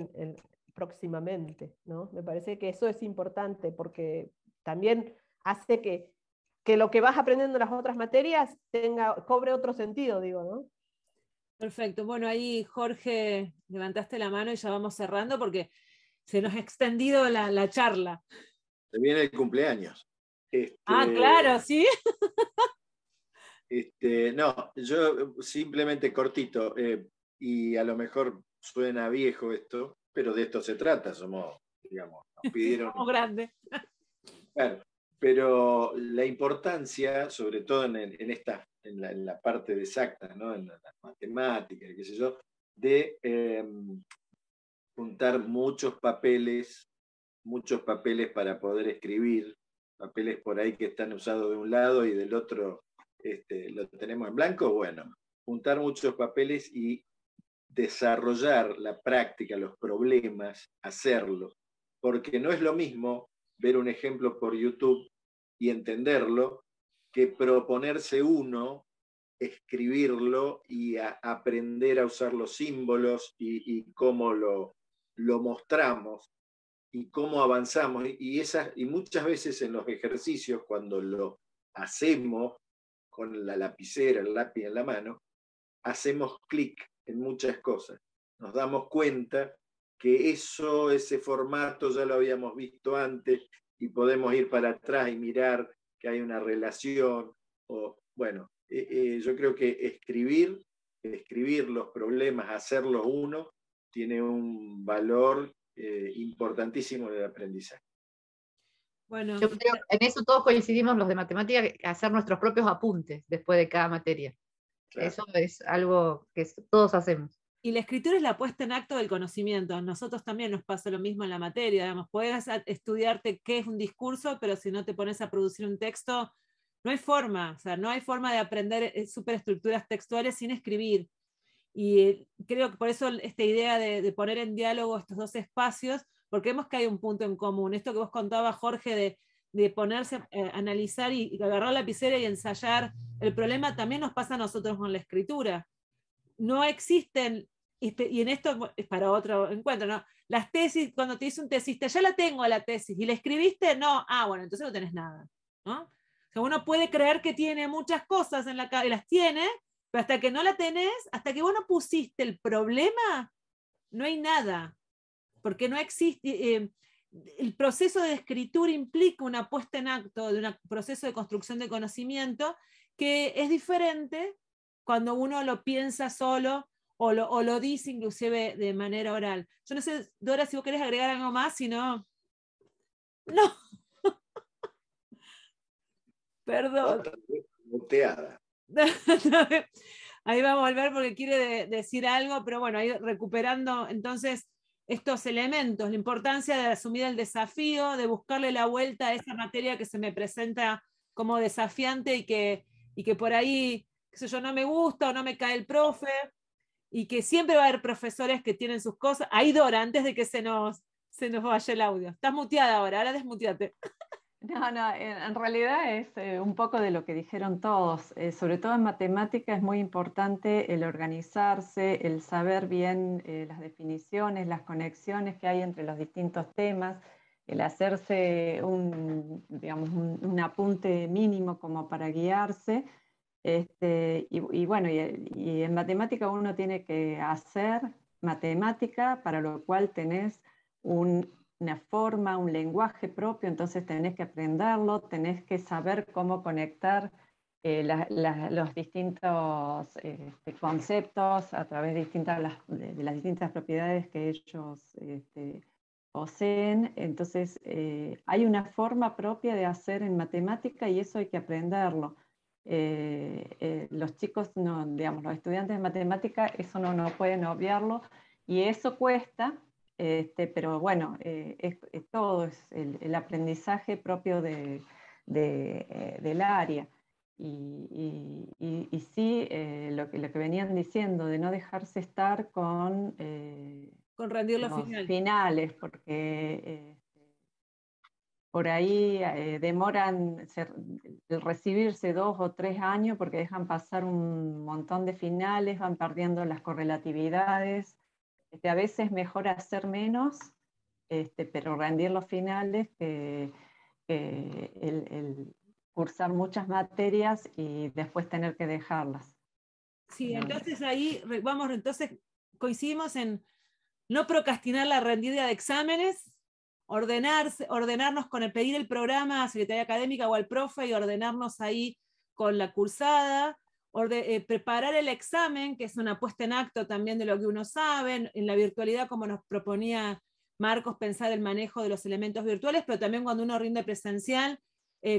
próximamente, ¿no? Me parece que eso es importante porque también hace que que lo que vas aprendiendo en las otras materias cobre otro sentido, digo, ¿no? Perfecto. Bueno, ahí Jorge, levantaste la mano y ya vamos cerrando porque se nos ha extendido la charla. Se viene el cumpleaños. Claro, sí. No, yo simplemente cortito, y a lo mejor suena viejo esto, pero de esto se trata, somos, digamos, nos pidieron... Somos grandes. Claro, pero la importancia, sobre todo en la parte de exacta, ¿no? En las matemáticas, qué sé yo, de juntar muchos papeles para poder escribir, papeles por ahí que están usados de un lado y del otro lo tenemos en blanco. Bueno, juntar muchos papeles y desarrollar la práctica, los problemas, hacerlo, porque no es lo mismo ver un ejemplo por YouTube y entenderlo que proponerse uno, escribirlo y aprender a usar los símbolos y cómo lo mostramos y cómo avanzamos. Y muchas veces en los ejercicios, cuando lo hacemos con la lapicera, el lápiz en la mano, hacemos clic en muchas cosas. Nos damos cuenta que ese formato ya lo habíamos visto antes y podemos ir para atrás y mirar que hay una relación. Yo creo que escribir los problemas, hacerlos uno, tiene un valor importantísimo en el aprendizaje. Bueno, yo creo que en eso todos coincidimos los de matemática, hacer nuestros propios apuntes después de cada materia. Claro. Eso es algo que todos hacemos. Y la escritura es la puesta en acto del conocimiento. A nosotros también nos pasa lo mismo en la materia. Digamos, puedes estudiarte qué es un discurso, pero si no te pones a producir un texto, no hay forma. O sea, no hay forma de aprender superestructuras textuales sin escribir. Y creo que por eso esta idea de poner en diálogo estos dos espacios, porque vemos que hay un punto en común. Esto que vos contabas, Jorge, de ponerse a analizar y agarrar la lapicera y ensayar el problema, también nos pasa a nosotros con la escritura. No existen, y en esto es para otro encuentro, ¿no? Las tesis, cuando te dice un tesista, ya la tengo la tesis, ¿y la escribiste? No, bueno, entonces no tenés nada, ¿no? O sea, uno puede creer que tiene muchas cosas en la cabeza, y las tiene, pero hasta que no la tenés, hasta que vos no pusiste el problema, no hay nada, porque no existe... el proceso de escritura implica una puesta en acto de un proceso de construcción de conocimiento que es diferente cuando uno lo piensa solo o lo dice inclusive de manera oral. Yo no sé, Dora, si vos querés agregar algo más, si no... No. Perdón. Muteada. Ahí va a volver porque quiere decir algo, pero bueno, ahí recuperando entonces estos elementos, la importancia de asumir el desafío, de buscarle la vuelta a esa materia que se me presenta como desafiante y que por ahí, qué sé yo, no me gusta o no me cae el profe, y que siempre va a haber profesores que tienen sus cosas. Ahí, Dora, antes de que se nos vaya el audio. Estás muteada ahora desmuteate. No, en realidad es un poco de lo que dijeron todos. Sobre todo en matemática es muy importante el organizarse, el saber bien las definiciones, las conexiones que hay entre los distintos temas, el hacerse un apunte mínimo como para guiarse. Y en matemática uno tiene que hacer matemática, para lo cual tenés una forma, un lenguaje propio, entonces tenés que aprenderlo, tenés que saber cómo conectar los distintos conceptos a través de las distintas propiedades que ellos poseen. Entonces hay una forma propia de hacer en matemática y eso hay que aprenderlo. Los chicos, los estudiantes de matemática, eso no pueden obviarlo y eso cuesta. Pero bueno, es el aprendizaje propio del área. Y sí, lo que venían diciendo, de no dejarse estar con rendir los finales, porque por ahí demoran el recibirse 2 o 3 años porque dejan pasar un montón de finales, van perdiendo las correlatividades. A veces es mejor hacer menos, pero rendir los finales que cursar muchas materias y después tener que dejarlas. Sí, entonces ahí entonces coincidimos en no procrastinar la rendida de exámenes, ordenarnos con pedir el programa a Secretaría Académica o al profe y ordenarnos ahí con la cursada, preparar el examen, que es una puesta en acto también de lo que uno sabe, en la virtualidad como nos proponía Marcos, pensar el manejo de los elementos virtuales, pero también cuando uno rinde presencial,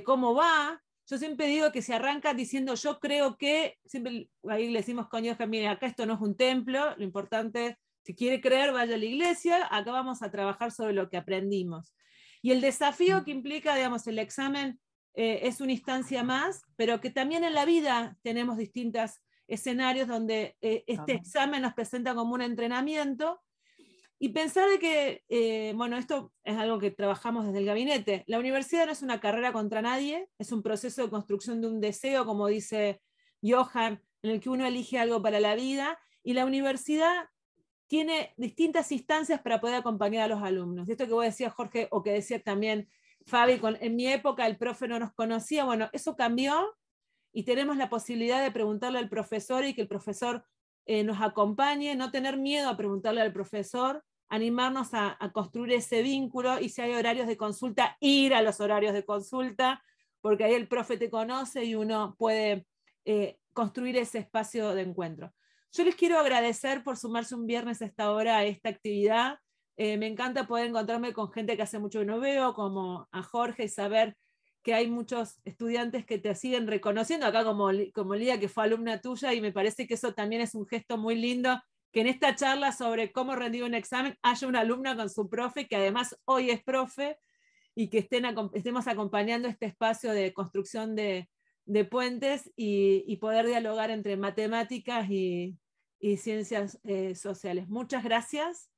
cómo va. Yo siempre digo que se arranca diciendo yo creo que, siempre ahí le decimos con Dios que mire, acá esto no es un templo, lo importante, si quiere creer, vaya a la iglesia, acá vamos a trabajar sobre lo que aprendimos. Y el desafío que implica, digamos, el examen es una instancia más, pero que también en la vida tenemos distintos escenarios donde este examen nos presenta como un entrenamiento. Y pensar de que, bueno, esto es algo que trabajamos desde el gabinete. La universidad no es una carrera contra nadie, es un proceso de construcción de un deseo, como dice Johan, en el que uno elige algo para la vida, y la universidad tiene distintas instancias para poder acompañar a los alumnos. Esto que vos decías, Jorge, o que decía también Fabi, en mi época el profe no nos conocía, bueno, eso cambió y tenemos la posibilidad de preguntarle al profesor y que el profesor nos acompañe, no tener miedo a preguntarle al profesor, animarnos a construir ese vínculo, y si hay horarios de consulta, ir a los horarios de consulta, porque ahí el profe te conoce y uno puede construir ese espacio de encuentro. Yo les quiero agradecer por sumarse un viernes a esta hora a esta actividad. Me encanta poder encontrarme con gente que hace mucho que no veo, como a Jorge, y saber que hay muchos estudiantes que te siguen reconociendo, acá como Lía, que fue alumna tuya, y me parece que eso también es un gesto muy lindo, que en esta charla sobre cómo rendir un examen haya una alumna con su profe, que además hoy es profe, y que estemos acompañando este espacio de construcción de puentes y poder dialogar entre matemáticas y ciencias sociales. Muchas gracias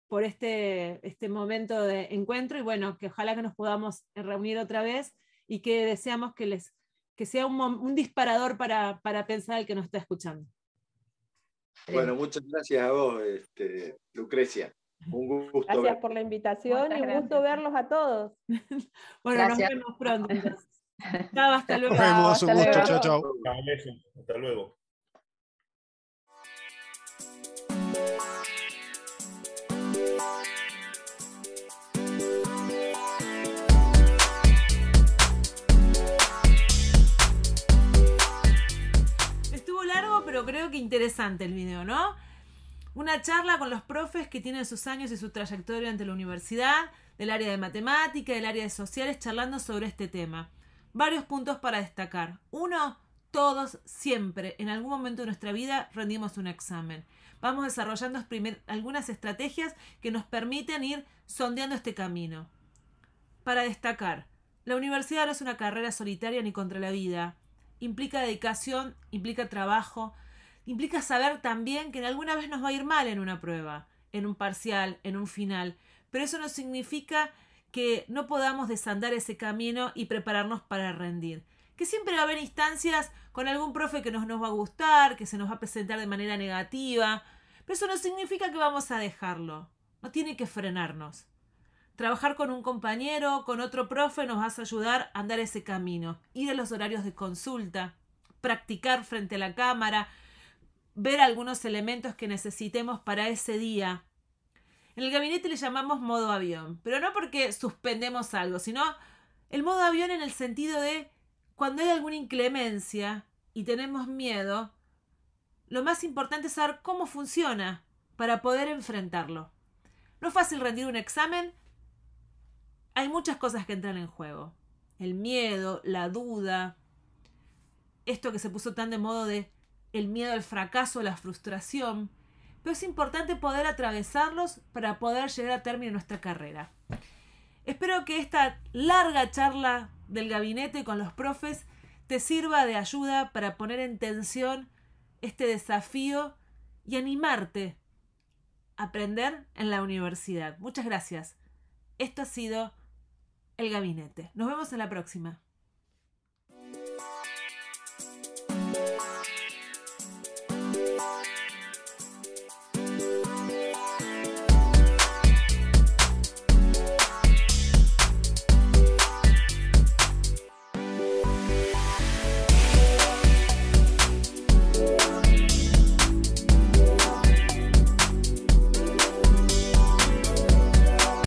por este momento de encuentro, y bueno, que ojalá que nos podamos reunir otra vez, y que deseamos que sea un disparador para pensar el que nos está escuchando. Bueno, muchas gracias a vos, Lucrecia. Un gusto. Gracias por la invitación y un gusto verlos a todos. Bueno, Gracias. nos vemos pronto. Chao, hasta luego. Nos vemos, hasta un gusto, luego. chao, chao. Hasta luego. Estuvo largo, pero creo que interesante el video, ¿no? Una charla con los profes que tienen sus años y su trayectoria ante la universidad, del área de matemática, del área de sociales, charlando sobre este tema. Varios puntos para destacar. Uno, todos siempre, en algún momento de nuestra vida, rendimos un examen. Vamos desarrollando algunas estrategias que nos permiten ir sondeando este camino. Para destacar, la universidad no es una carrera solitaria ni contra la vida. Implica dedicación, implica trabajo, implica saber también que alguna vez nos va a ir mal en una prueba, en un parcial, en un final. Pero eso no significa que no podamos desandar ese camino y prepararnos para rendir. Que siempre va a haber instancias con algún profe que no nos va a gustar, que se nos va a presentar de manera negativa, pero eso no significa que vamos a dejarlo. No tiene que frenarnos. Trabajar con un compañero, con otro profe, nos va a ayudar a andar ese camino. Ir a los horarios de consulta, practicar frente a la cámara, ver algunos elementos que necesitemos para ese día. En el gabinete le llamamos modo avión, pero no porque suspendemos algo, sino el modo avión en el sentido de cuando hay alguna inclemencia y tenemos miedo, lo más importante es saber cómo funciona para poder enfrentarlo. No es fácil rendir un examen, hay muchas cosas que entran en juego. El miedo, la duda, esto que se puso tan de moda de el miedo al fracaso, la frustración, pero es importante poder atravesarlos para poder llegar a término nuestra carrera. Espero que esta larga charla del gabinete con los profes te sirva de ayuda para poner en tensión este desafío y animarte a aprender en la universidad. Muchas gracias. Esto ha sido el gabinete. Nos vemos en la próxima.